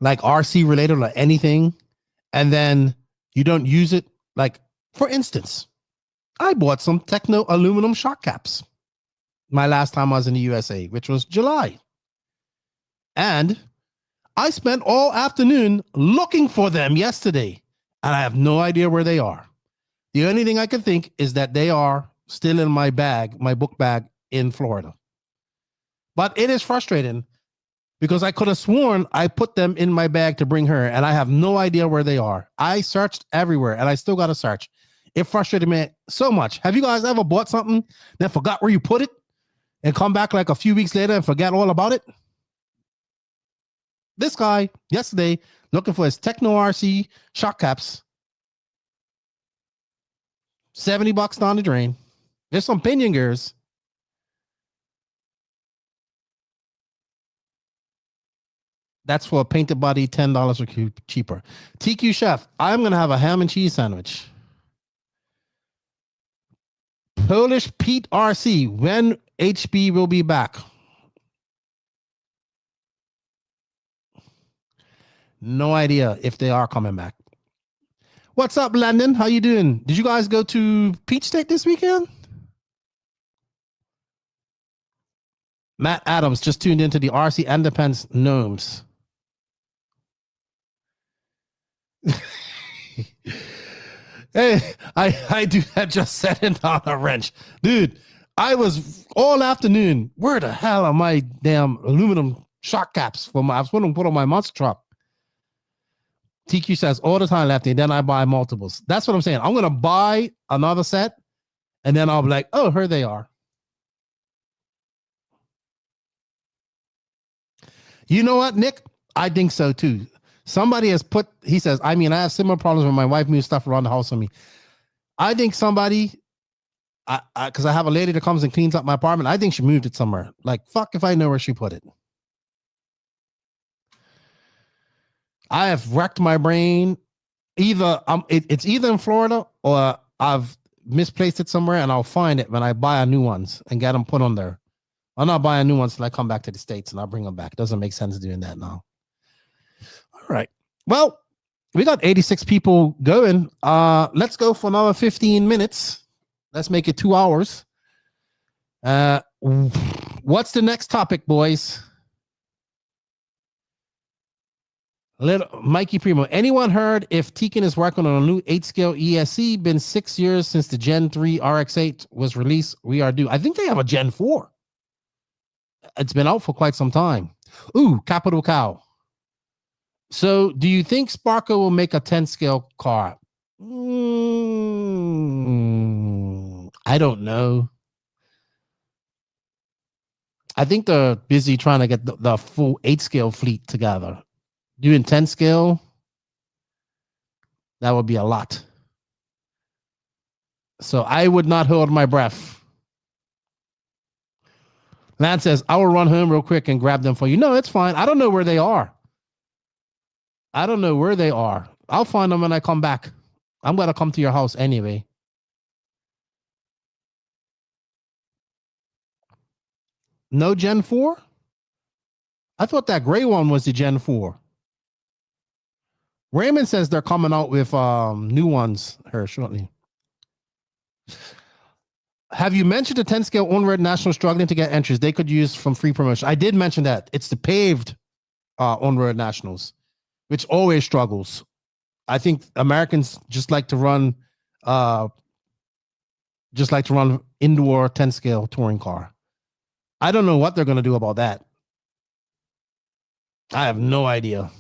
like RC related or anything, and then you don't use it? Like, for instance, I bought some Tekno aluminum shock caps my last time I was in the USA, which was July. And I spent all afternoon looking for them yesterday, and I have no idea where they are. The only thing I can think is that they are still in my bag, my book bag in Florida. But it is frustrating because I could have sworn I put them in my bag to bring her, and I have no idea where they are. I searched everywhere, and I still got to search. It frustrated me so much. Have you guys ever bought something, then forgot where you put it, and come back like a few weeks later and forget all about it? This guy, yesterday, looking for his Tekno RC shock caps. $70 down the drain. There's some pinion gears. That's for a painted body, $10 or cheaper. TQ Chef, I'm going to have a ham and cheese sandwich. Polish Pete RC, when HB will be back. No idea if they are coming back. What's up, Landon? How you doing? Did you guys go to Peach State this weekend? Matt Adams just tuned into the RC Independence Gnomes. Hey, I do that just setting on a wrench. Dude, I was all afternoon. Where the hell are my damn aluminum shock caps for I was going to put on my monster truck. TQ says all the time, Lefty, then I buy multiples. That's what I'm saying. I'm going to buy another set, and then I'll be like, oh, here they are. You know what, Nick? I think so, too. Somebody has put, he says, I mean, I have similar problems when my wife moves stuff around the house on me. I think somebody, because I have a lady that comes and cleans up my apartment, I think she moved it somewhere. Like, fuck if I know where she put it. I have wrecked my brain. Either it's either in Florida or I've misplaced it somewhere, and I'll find it when I buy new ones and get them put on there. I'll not buy new ones till I come back to the States and I'll bring them back. It doesn't make sense doing that now. All right. Well, we got 86 people going. Let's go for another 15 minutes. Let's make it 2 hours. What's the next topic, boys? Little Mikey Primo. Anyone heard if Tekin is working on a new 8-scale ESC? Been 6 years since the Gen 3 RX8 was released. We are due. I think they have a Gen 4. It's been out for quite some time. Ooh, Capital Cow. So, do you think Sparko will make a 10-scale car? I don't know. I think they're busy trying to get the full 8-scale fleet together. Doing 10-scale, that would be a lot. So, I would not hold my breath. Lance says, I will run home real quick and grab them for you. No, it's fine. I don't know where they are. I'll find them when I come back. I'm going to come to your house anyway. No Gen 4? I thought that gray one was the Gen 4. Raymond says they're coming out with new ones here shortly. Have you mentioned the 10-scale on-road national struggling to get entries they could use from free promotion? I did mention that. It's the paved on-road nationals, which always struggles. I think Americans just like to run indoor 10-scale touring car. I don't know what they're going to do about that. I have no idea.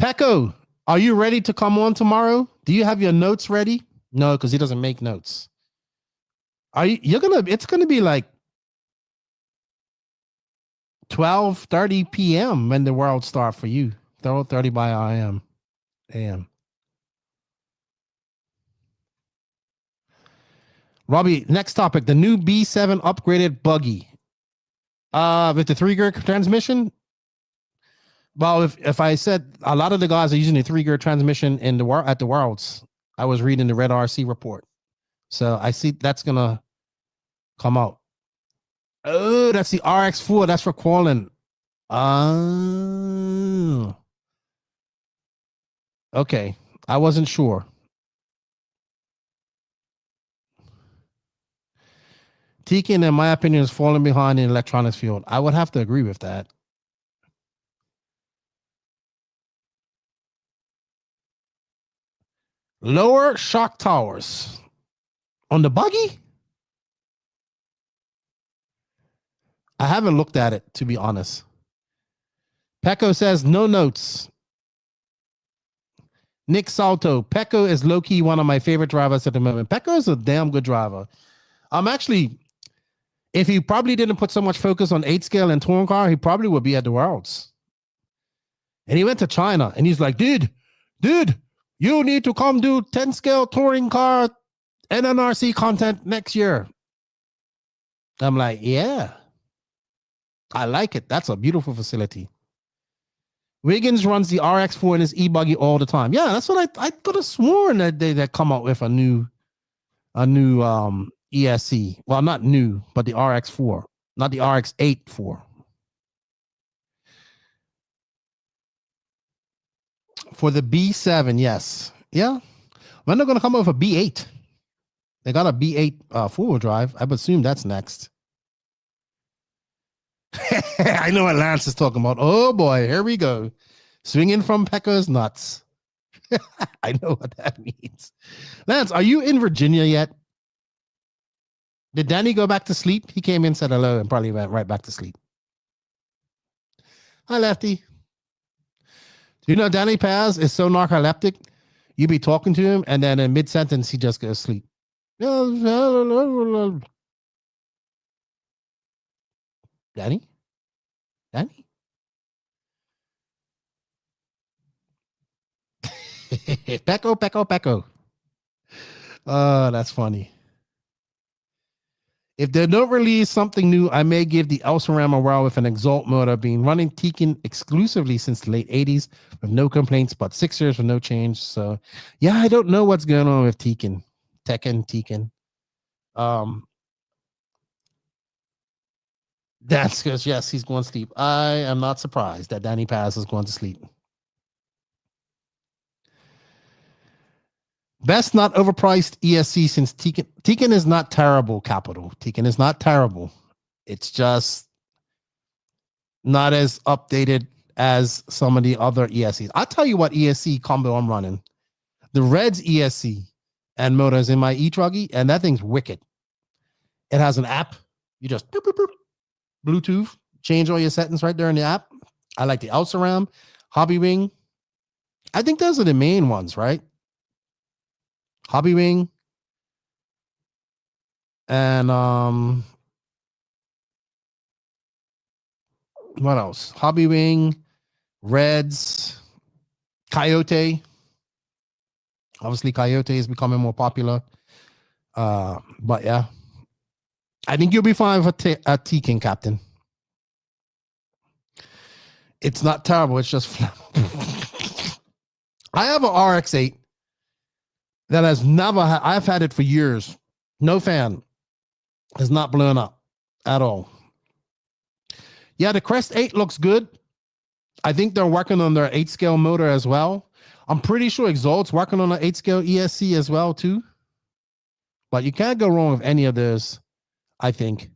Pecco, are you ready to come on tomorrow? Do you have your notes ready? No, because he doesn't make notes. It's gonna be like 12:30 p.m. when the world starts for you. 12:30 by AM. Robbie, next topic: the new B7 upgraded buggy with the 3-gear transmission. Well, if I said a lot of the guys are using the 3-gear transmission at the Worlds, I was reading the Red RC report, so I see that's gonna come out. Oh, that's the RX4. That's for Qualin. Okay. I wasn't sure. Tekin, in my opinion, is falling behind in the electronics field. I would have to agree with that. Lower shock towers on the buggy? I haven't looked at it, to be honest. Pecco says no notes. Nick Salto. Pecco is low-key one of my favorite drivers at the moment. Pecco is a damn good driver. Actually, if he probably didn't put so much focus on 8-scale and touring car, he probably would be at the Worlds. And he went to China, and he's like, dude, you need to come do 10-scale touring car NNRC content next year. I'm like, yeah. I like it. That's a beautiful facility. Wiggins runs the RX4 in his E-Buggy all the time. Yeah, that's what I could have sworn that they come out with a new ESC. Well, not new, but the RX4, not the RX8 4. For the B7, yes. Yeah. When they're going to come up with a B8? They got a B8 four-wheel drive. I would assume that's next. I know what Lance is talking about. Oh, boy. Here we go. Swinging from Pecco's nuts. I know what that means. Lance, are you in Virginia yet? Did Danny go back to sleep? He came in, said hello, and probably went right back to sleep. Hi, Lefty. Do you know Danny Paz is so narcoleptic? You be talking to him, and then in mid-sentence, he just goes to sleep. Danny? Danny? Pecco. Oh, that's funny. If they don't release something new, I may give the Elsaram a whirl with an Exalt motor being running Tekken exclusively since the late 80s with no complaints, but 6 years with no change. So, yeah, I don't know what's going on with Tekken. That's because, yes, he's going to sleep. I am not surprised that Danny Paz is going to sleep. Best not overpriced ESC since Tekken. Tekken is not terrible, Capital. Tekken is not terrible. It's just not as updated as some of the other ESCs. I'll tell you what ESC combo I'm running. The Reds ESC and motors in my E-Buggy, and that thing's wicked. It has an app. You just boop, boop, boop, Bluetooth, change all your settings right there in the app. I like the Elsaram, Hobby Wing. I think those are the main ones, right? Hobby Wing and what else? Hobby Wing, Reds, Cayote. Obviously, Cayote is becoming more popular. But yeah, I think you'll be fine for a Tekken, Captain. It's not terrible. It's just I have an RX8 that has never had, I've had it for years. No fan. Has not blown up at all. Yeah, the Crest 8 looks good. I think they're working on their 8-scale motor as well. I'm pretty sure Exalt's working on an 8-scale ESC as well, too. But you can't go wrong with any of those, I think.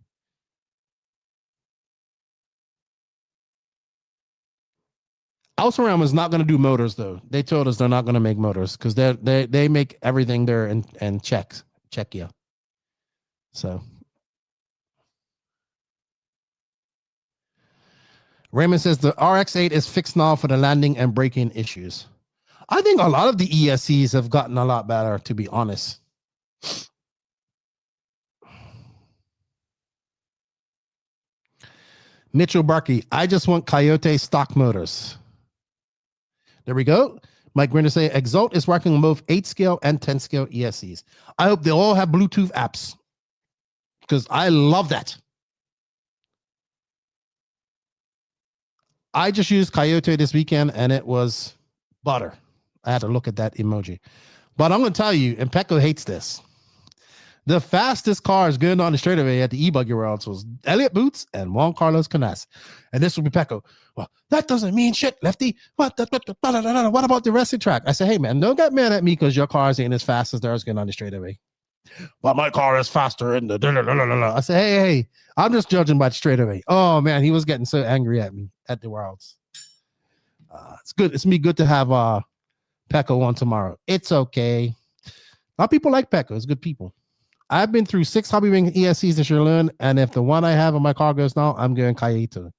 Elsaram is not going to do motors, though. They told us they're not going to make motors because they make everything there and check you. So Raymond says the RX-8 is fixed now for the landing and braking issues. I think a lot of the ESCs have gotten a lot better, to be honest. Mitchell Barkey, I just want Cayote stock motors. There we go. Mike Grinder say Exalt is working on both 8-scale and 10-scale ESCs. I hope they all have Bluetooth apps because I love that. I just used Cayote this weekend and it was butter. I had to look at that emoji. But I'm going to tell you, and Pecco hates this. The fastest cars going on the straightaway at the E-Buggy Worlds was Elliott Boots and Juan Carlos Canas. And this will be Pecco. Well, that doesn't mean shit, Lefty. What about the rest of the track? I said, hey, man, don't get mad at me because your cars ain't as fast as theirs going on the straightaway. But my car is faster. And I said, hey, I'm just judging by the straightaway. Oh, man, he was getting so angry at me at the Worlds. It's good. It's me good to have Pecco on tomorrow. It's okay. A lot of people like Pecco. It's good people. I've been through 6 Hobby Wing ESCs this year alone, and if the one I have in my car goes now, I'm going Cayote.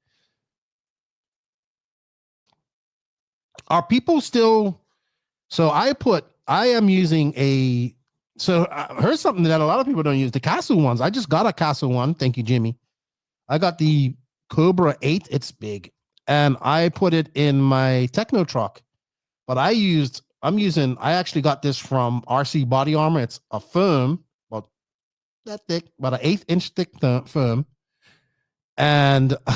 Are people still? So I am using a. So here's something that a lot of people don't use: the Castle ones. I just got a Castle one. Thank you, Jimmy. I got the Cobra 8. It's big, and I put it in my Tekno truck. But I actually got this from RC Body Armor. It's a foam. That thick, about an 1/8 inch thick foam, and I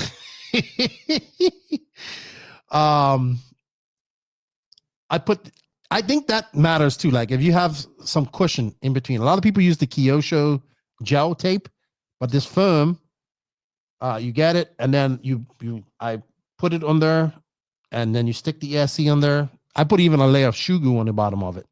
think that matters too. Like if you have some cushion in between, a lot of people use the Kyosho gel tape, but this foam, you get it, and then I put it on there, and then you stick the ESC on there. I put even a layer of shoe glue on the bottom of it.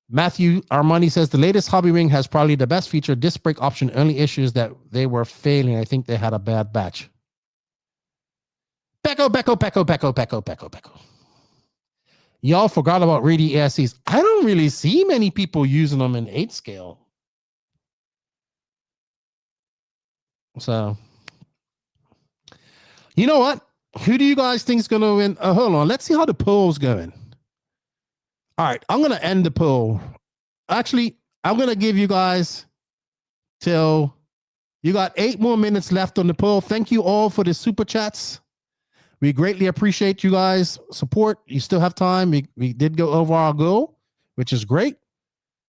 Matthew Armani says the latest hobby ring has probably the best feature, disc brake option. Only issues that they were failing. I think they had a bad batch. Pecco. Y'all forgot about Reedy ESCs. I don't really see many people using them in 8 scale. So, you know what? Who do you guys think is going to win? Hold on. Let's see how the poll's going. All right. I'm going to end the poll. Actually, I'm going to give you guys till you got 8 more minutes left on the poll. Thank you all for the super chats. We greatly appreciate you guys' support. You still have time. We did go over our goal, which is great.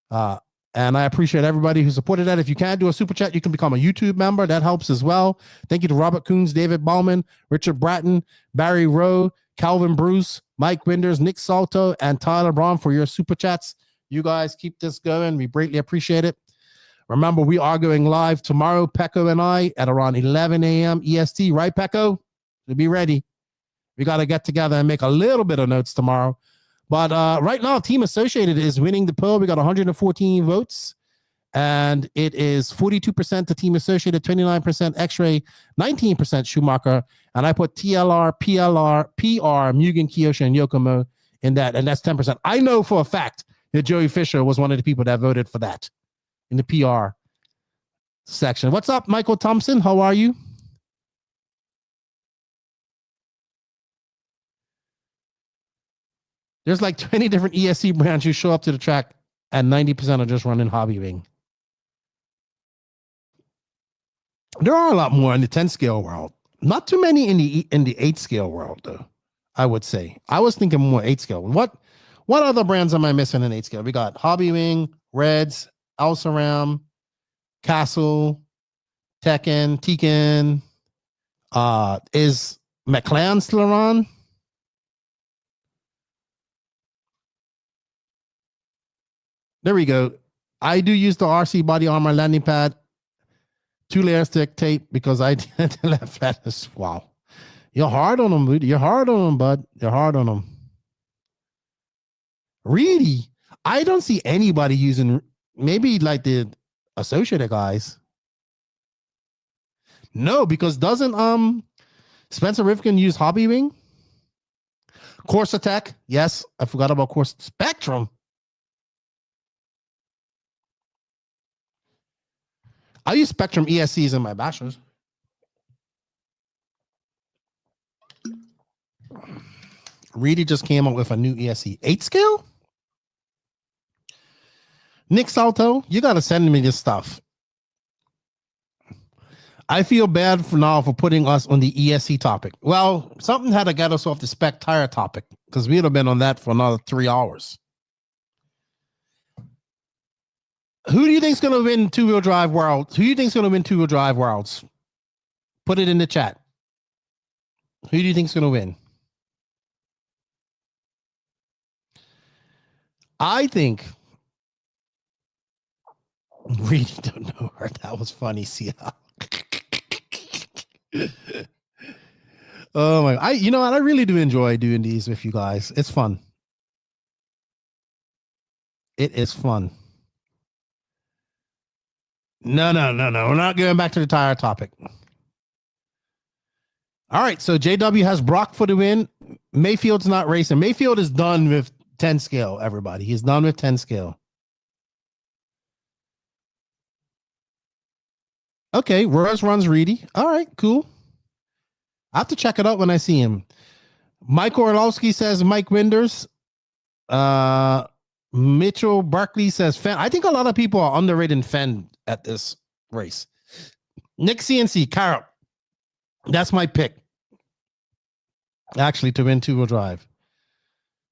And I appreciate everybody who supported that. If you can't do a super chat, you can become a YouTube member. That helps as well. Thank you to Robert Coons, David Bauman, Richard Bratton, Barry Rowe, Calvin Bruce, Mike Winders, Nick Salto, and Tyler Braun for your super chats. You guys keep this going. We greatly appreciate it. Remember, we are going live tomorrow, Pecco and I, at around 11 a.m. EST. Right, Pecco? So be ready. We got to get together and make a little bit of notes tomorrow. But right now, Team Associated is winning the poll. We got 114 votes. And it is 42% to Team Associated, 29% X-Ray, 19% Schumacher. And I put TLR, PLR, PR, Mugen, Kyosho, and Yokomo in that. And that's 10%. I know for a fact that Joey Fisher was one of the people that voted for that in the PR section. What's up, Michael Thompson? How are you? There's like 20 different ESC brands who show up to the track, and 90% are just running hobby ring. There are a lot more in the 10 scale world. Not too many in the 8 scale world, though, I would say. I was thinking more 8 scale. What other brands am I missing in 8 scale? We got Hobby Wing, Reds, Alsaram, Castle, Tekken. Is McLaren still around? There we go. I do use the RC body armor landing pad, 2-layer stick tape, because I did left flat. Wow. You're hard on them, dude. You're hard on them, bud. You're hard on them. Really? I don't see anybody using, maybe like the Associated guys. No, because doesn't Spencer Rifkin use Hobby Wing? Course Attack. Yes, I forgot about Course Spectrum. I use Spectrum ESCs in my bashers. Reedy just came up with a new ESC 8 scale. Nick Salto, you got to send me this stuff. I feel bad for now for putting us on the ESC topic. Well, something had to get us off the spec tire topic, because we'd have been on that for another 3 hours. Who do you think is going to win two-wheel drive worlds? Who do you think is going to win two-wheel drive worlds? Put it in the chat. Who do you think is going to win? I think. Really don't know her. That was funny. See how. Oh my! You know what? I really do enjoy doing these with you guys. It's fun. It is fun. No. We're not going back to the tire topic. All right. So JW has Brock for the win. Mayfield's not racing. Mayfield is done with 10 scale, everybody. He's done with 10 scale. Okay. Rose runs Reedy. All right. Cool. I have to check it out when I see him. Mike Orlowski says Mike Winders. Mitchell Barkley says Fenn. I think a lot of people are underrating Fenn at this race. Nick CNC, Carol. That's my pick. Actually, to win two-wheel drive.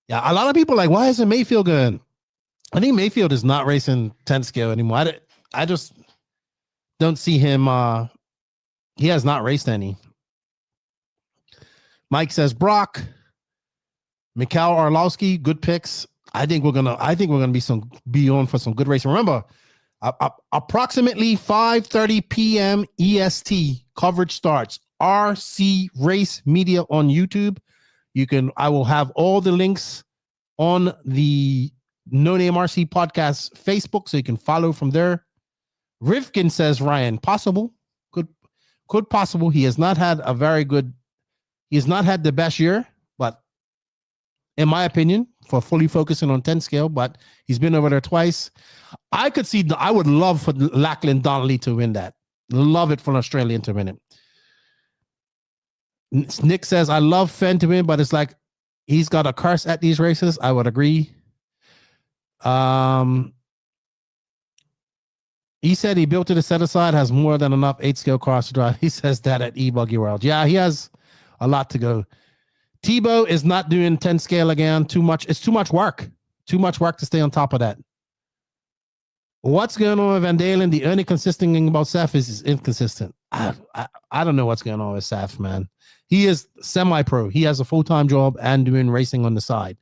Yeah, a lot of people are like, why isn't Mayfield going? I think Mayfield is not racing 10 scale anymore. I just don't see him. He has not raced any. Mike says Brock. Mikhail Orlowski, good picks. I think we're gonna be on for some good racing. Remember, approximately 5:30 p.m. EST coverage starts. RC Race Media on YouTube. I will have all the links on the No Name RC Podcast Facebook, so you can follow from there. Rivkin says, Ryan, possible, could possible. He has not had the best year, but in my opinion, for fully focusing on 10 scale, but he's been over there twice. I would love for Lachlan Donnelly to win that. Love it for an Australian to win it. Nick says, I love Fenn to win, but it's like he's got a curse at these races. I would agree. He said he built it to set aside, has more than enough 8-scale cars to drive. He says that at E-Buggy World. Yeah, he has a lot to go. Tebow is not doing 10 scale again. Too much. It's too much work. Too much work to stay on top of that. What's going on with Van Dalen? The only consistent thing about Seth is inconsistent. I don't know what's going on with Seth, man. He is semi-pro. He has a full-time job and doing racing on the side.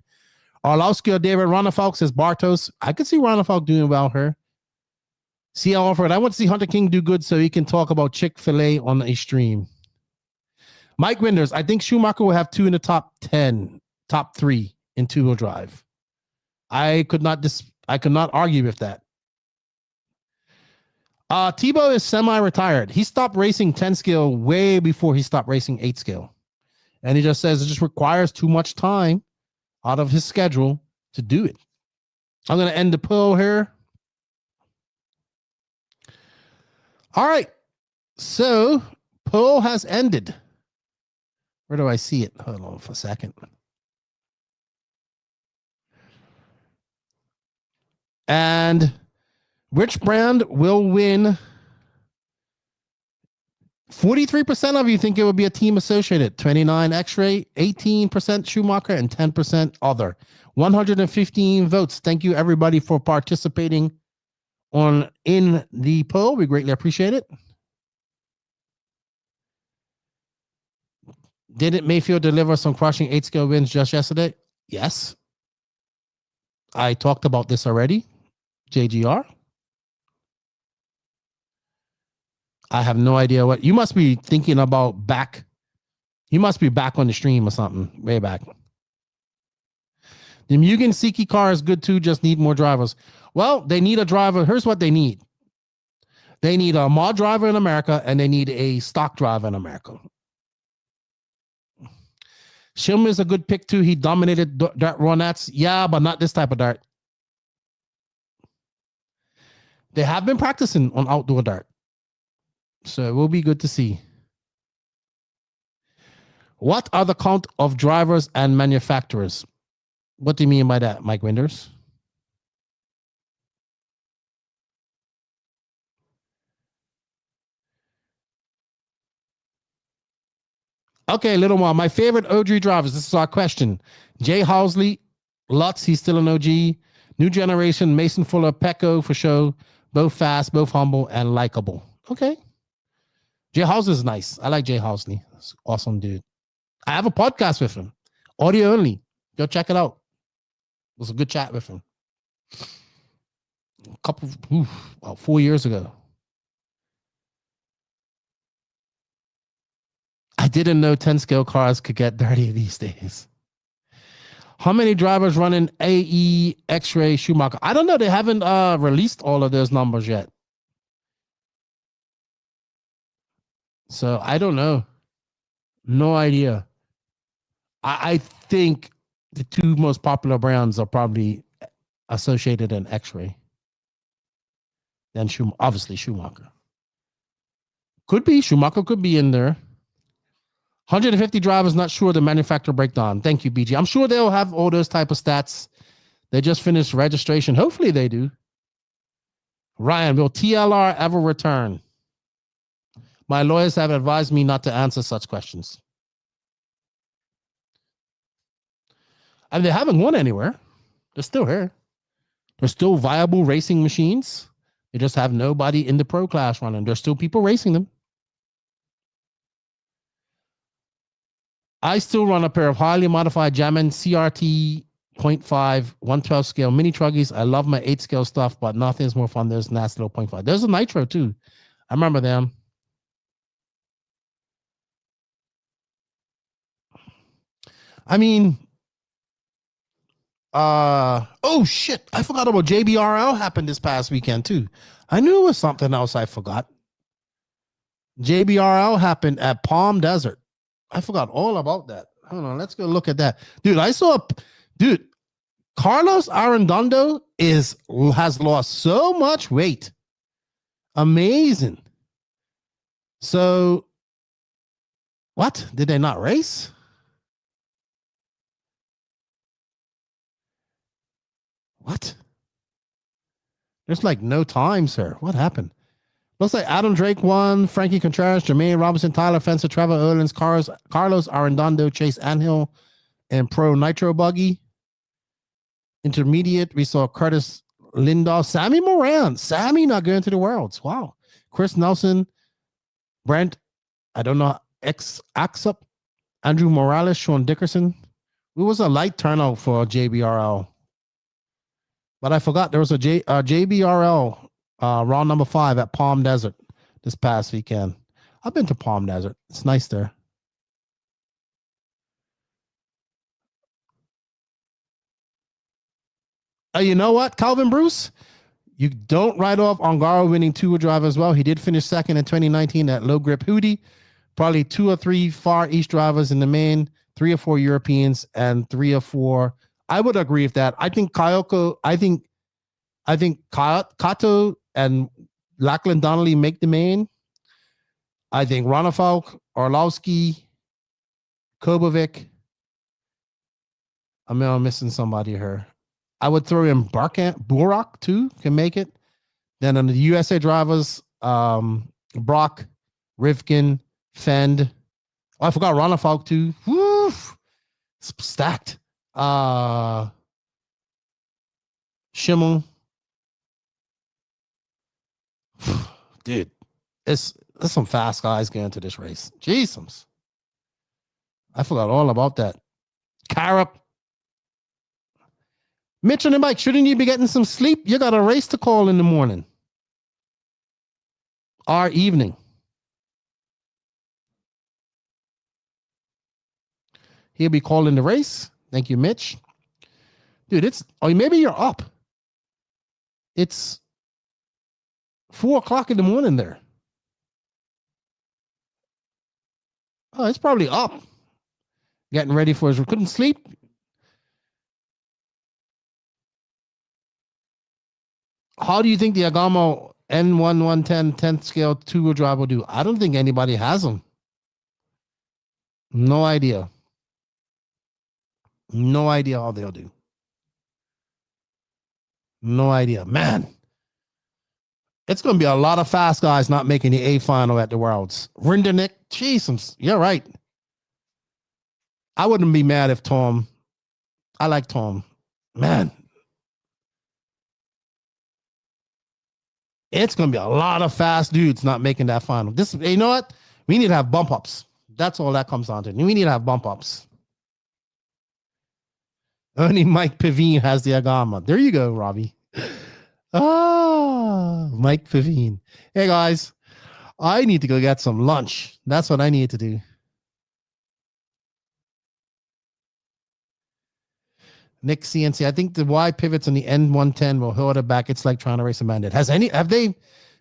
Arlowski or David Ronafalk says Bartos. I could see Ronafalk doing well here. See how offered. I want to see Hunter King do good so he can talk about Chick-fil-A on a stream. Mike Winders, I think Schumacher will have 2 in the top 10, top 3 in two-wheel drive. I could not argue with that. Tebow is semi-retired. He stopped racing 10 scale way before he stopped racing 8 scale. And he just says it just requires too much time out of his schedule to do it. I'm going to end the poll here. All right. So, poll has ended. Where do I see it? Hold on for a second. And which brand will win? 43% of you think it would be a team associated. 29 X-Ray, 18% Schumacher, and 10% other. 115 votes. Thank you, everybody, for participating in the poll. We greatly appreciate it. Didn't Mayfield deliver some crushing 8-scale wins just yesterday? Yes. I talked about this already. JGR. I have no idea what you must be thinking about back. You must be back on the stream or something way back. The Mugen Siki car is good too, just need more drivers. Well, they need a driver. Here's what they need. They need a mod driver in America and they need a stock driver in America. Shim is a good pick too. He dominated dirt runettes. Yeah, but not this type of dirt. They have been practicing on outdoor dirt. So it will be good to see. What are the count of drivers and manufacturers? What do you mean by that, Mike Winders? Okay, little more. My favorite OG drivers. This is our question. Jay Housley, Lutz, he's still an OG. New generation, Mason Fuller, Pecco for show. Both fast, both humble, and likable. Okay. Jay Housley is nice. I like Jay Housley. That's an awesome dude. I have a podcast with him. Audio only. Go check it out. It was a good chat with him. About 4 years ago. I didn't know 10 scale cars could get dirty these days. How many drivers running AE, X-Ray, Schumacher? I don't know. They haven't released all of those numbers yet. So I don't know. No idea. I think the two most popular brands are probably Associated and X-Ray. Then obviously Schumacher. Could be. Schumacher could be in there. 150 drivers, not sure the manufacturer breakdown. Thank you, BG. I'm sure they'll have all those type of stats. They just finished registration. Hopefully they do. Ryan, will TLR ever return? My lawyers have advised me not to answer such questions. And they haven't gone anywhere. They're still here. They're still viable racing machines. They just have nobody in the pro class running. There's still people racing them. I still run a pair of highly modified Jamin CRT 0.5, 112 scale mini truggies. I love my 8 scale stuff, but nothing's more fun. There's nasty little 0.5. There's a Nitro too. I remember them. I mean, oh shit, I forgot about JBRL happened this past weekend too. I knew it was something else I forgot. JBRL happened at Palm Desert. I forgot all about that. Hold on, let's go look at that. Dude, Carlos Arredondo has lost so much weight. Amazing. So, what? Did they not race? What? There's like no time, sir. What happened? Looks like Adam Drake won, Frankie Contreras, Jermaine Robinson, Tyler Fencer, Trevor Erlins, Carlos Arredondo, Chase Anhill, and Pro Nitro Buggy. Intermediate, we saw Curtis Lindahl, Sammy Moran. Sammy not going to the Worlds. Wow. Chris Nelson, Brent, I don't know, Axup, Andrew Morales, Sean Dickerson. It was a light turnout for JBRL. But I forgot there was a JBRL round number 5 at Palm Desert this past weekend. I've been to Palm Desert. It's nice there. You know what, Calvin Bruce? You don't write off Ongaro winning two-wheel drive as well. He did finish second in 2019 at Low Grip Hootie. Probably 2 or 3 Far East drivers in the main, 3 or 4 Europeans, and 3 or 4. I would agree with that. I think Kato and Lachlan Donnelly make the main. I think Ronafalk, Orlowski, Kobovic. I'm missing somebody here. I would throw in Burak too, can make it. Then on the USA drivers, Brock, Rivkin, Fend. Oh, I forgot Ronafalk too. Woo! Stacked. Schimmel. Dude, there's some fast guys getting into this race. Jesus. I forgot all about that. Carup. Mitch and Mike, shouldn't you be getting some sleep? You got a race to call in the morning. Or evening. He'll be calling the race. Thank you, Mitch. Dude, maybe you're up. It's 4 o'clock in the morning there. Oh, it's probably up. Getting ready for his, couldn't sleep. How do you think the Agamo N1110 10th scale 2-wheel drive will do? I don't think anybody has them. No idea. No idea how they'll do. No idea. Man, it's going to be a lot of fast guys not making the A final at the Worlds. Rindernick, Jesus, you're right. I wouldn't be mad if Tom. I like Tom. Man. It's going to be a lot of fast dudes not making that final. You know what? We need to have bump ups. That's all that comes down to. We need to have bump ups. Only Mike Pavine has the Agama. There you go, Robbie. Mike Pavine. Hey, guys. I need to go get some lunch. That's what I need to do. Nick CNC, I think the Y pivots on the N110 will hold it back. It's like trying to race a bandit. Have they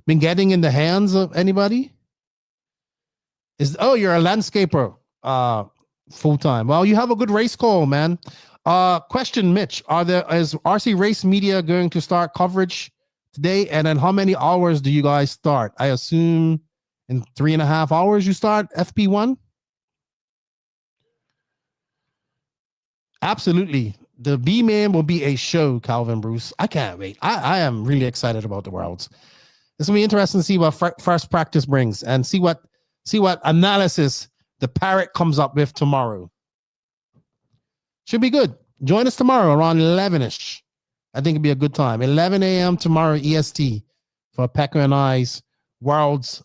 been getting in the hands of anybody? You're a landscaper full time. Well, you have a good race call, man. Question, Mitch, is RC Race Media going to start coverage today? And then how many hours do you guys start? I assume in 3.5 hours you start FP1? Absolutely. The B-Man will be a show, Calvin Bruce. I can't wait. I am really excited about the Worlds. It's going to be interesting to see what first practice brings and see what analysis the Parrot comes up with tomorrow. Should be good. Join us tomorrow around 11-ish. I think it'll be a good time. 11 a.m. tomorrow EST for Pekka and I's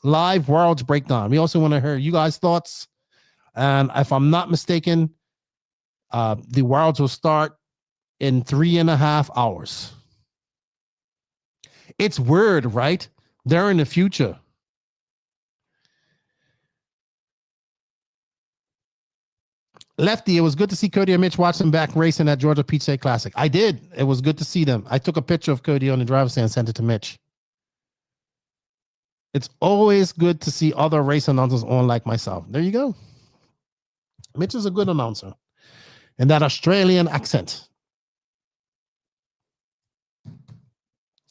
live Worlds breakdown. We also want to hear you guys' thoughts. And if I'm not mistaken, the Worlds will start in 3.5 hours. It's weird, right? They're in the future. Lefty, it was good to see Cody and Mitch watching back racing at Georgia Peach State Classic. I did. It was good to see them. I took a picture of Cody on the driver's stand and sent it to Mitch. It's always good to see other race announcers on like myself. There you go. Mitch is a good announcer. And that Australian accent.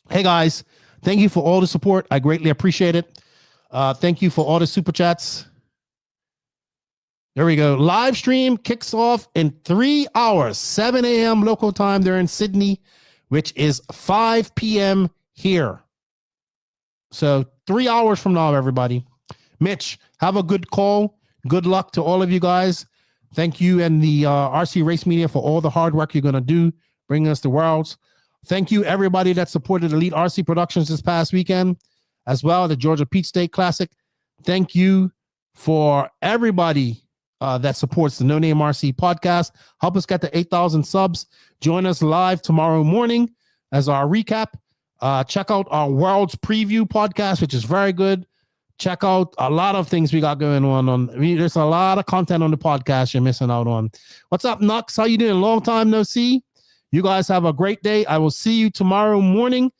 Hey, guys. Thank you for all the support. I greatly appreciate it. Thank you for all the super chats. There we go. Live stream kicks off in 3 hours, 7 a.m. local time. They're in Sydney, which is 5 p.m. here. So 3 hours from now, everybody. Mitch, have a good call. Good luck to all of you guys. Thank you and the RC Race Media for all the hard work you're going to do, bringing us to Worlds. Thank you, everybody that supported Elite RC Productions this past weekend, as well, the Georgia Peach State Classic. Thank you for everybody that supports the No Name RC podcast. Help us get to 8,000 subs. Join us live tomorrow morning as our recap. Check out our Worlds Preview podcast, which is very good. Check out a lot of things we got going on. There's a lot of content on the podcast you're missing out on. What's up, Nux? How you doing? Long time no see. You guys have a great day. I will see you tomorrow morning.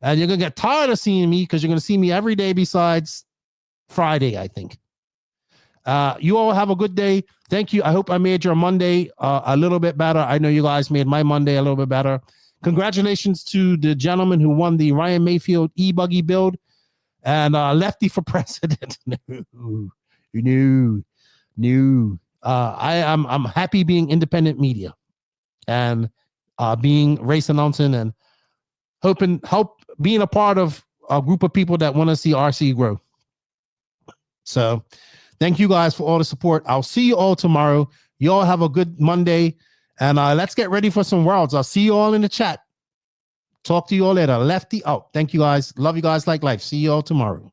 And you're going to get tired of seeing me because you're going to see me every day besides Friday, I think. You all have a good day. Thank you. I hope I made your Monday a little bit better. I know you guys made my Monday a little bit better. Congratulations to the gentleman who won the Ryan Maifield E-Buggy build and Lefty for president. No. I'm happy being independent media and being race announcing and being a part of a group of people that want to see RC grow. So thank you guys for all the support. I'll see you all tomorrow. You all have a good Monday. And let's get ready for some Worlds. I'll see you all in the chat. Talk to you all later. Lefty out. Thank you guys. Love you guys like life. See you all tomorrow.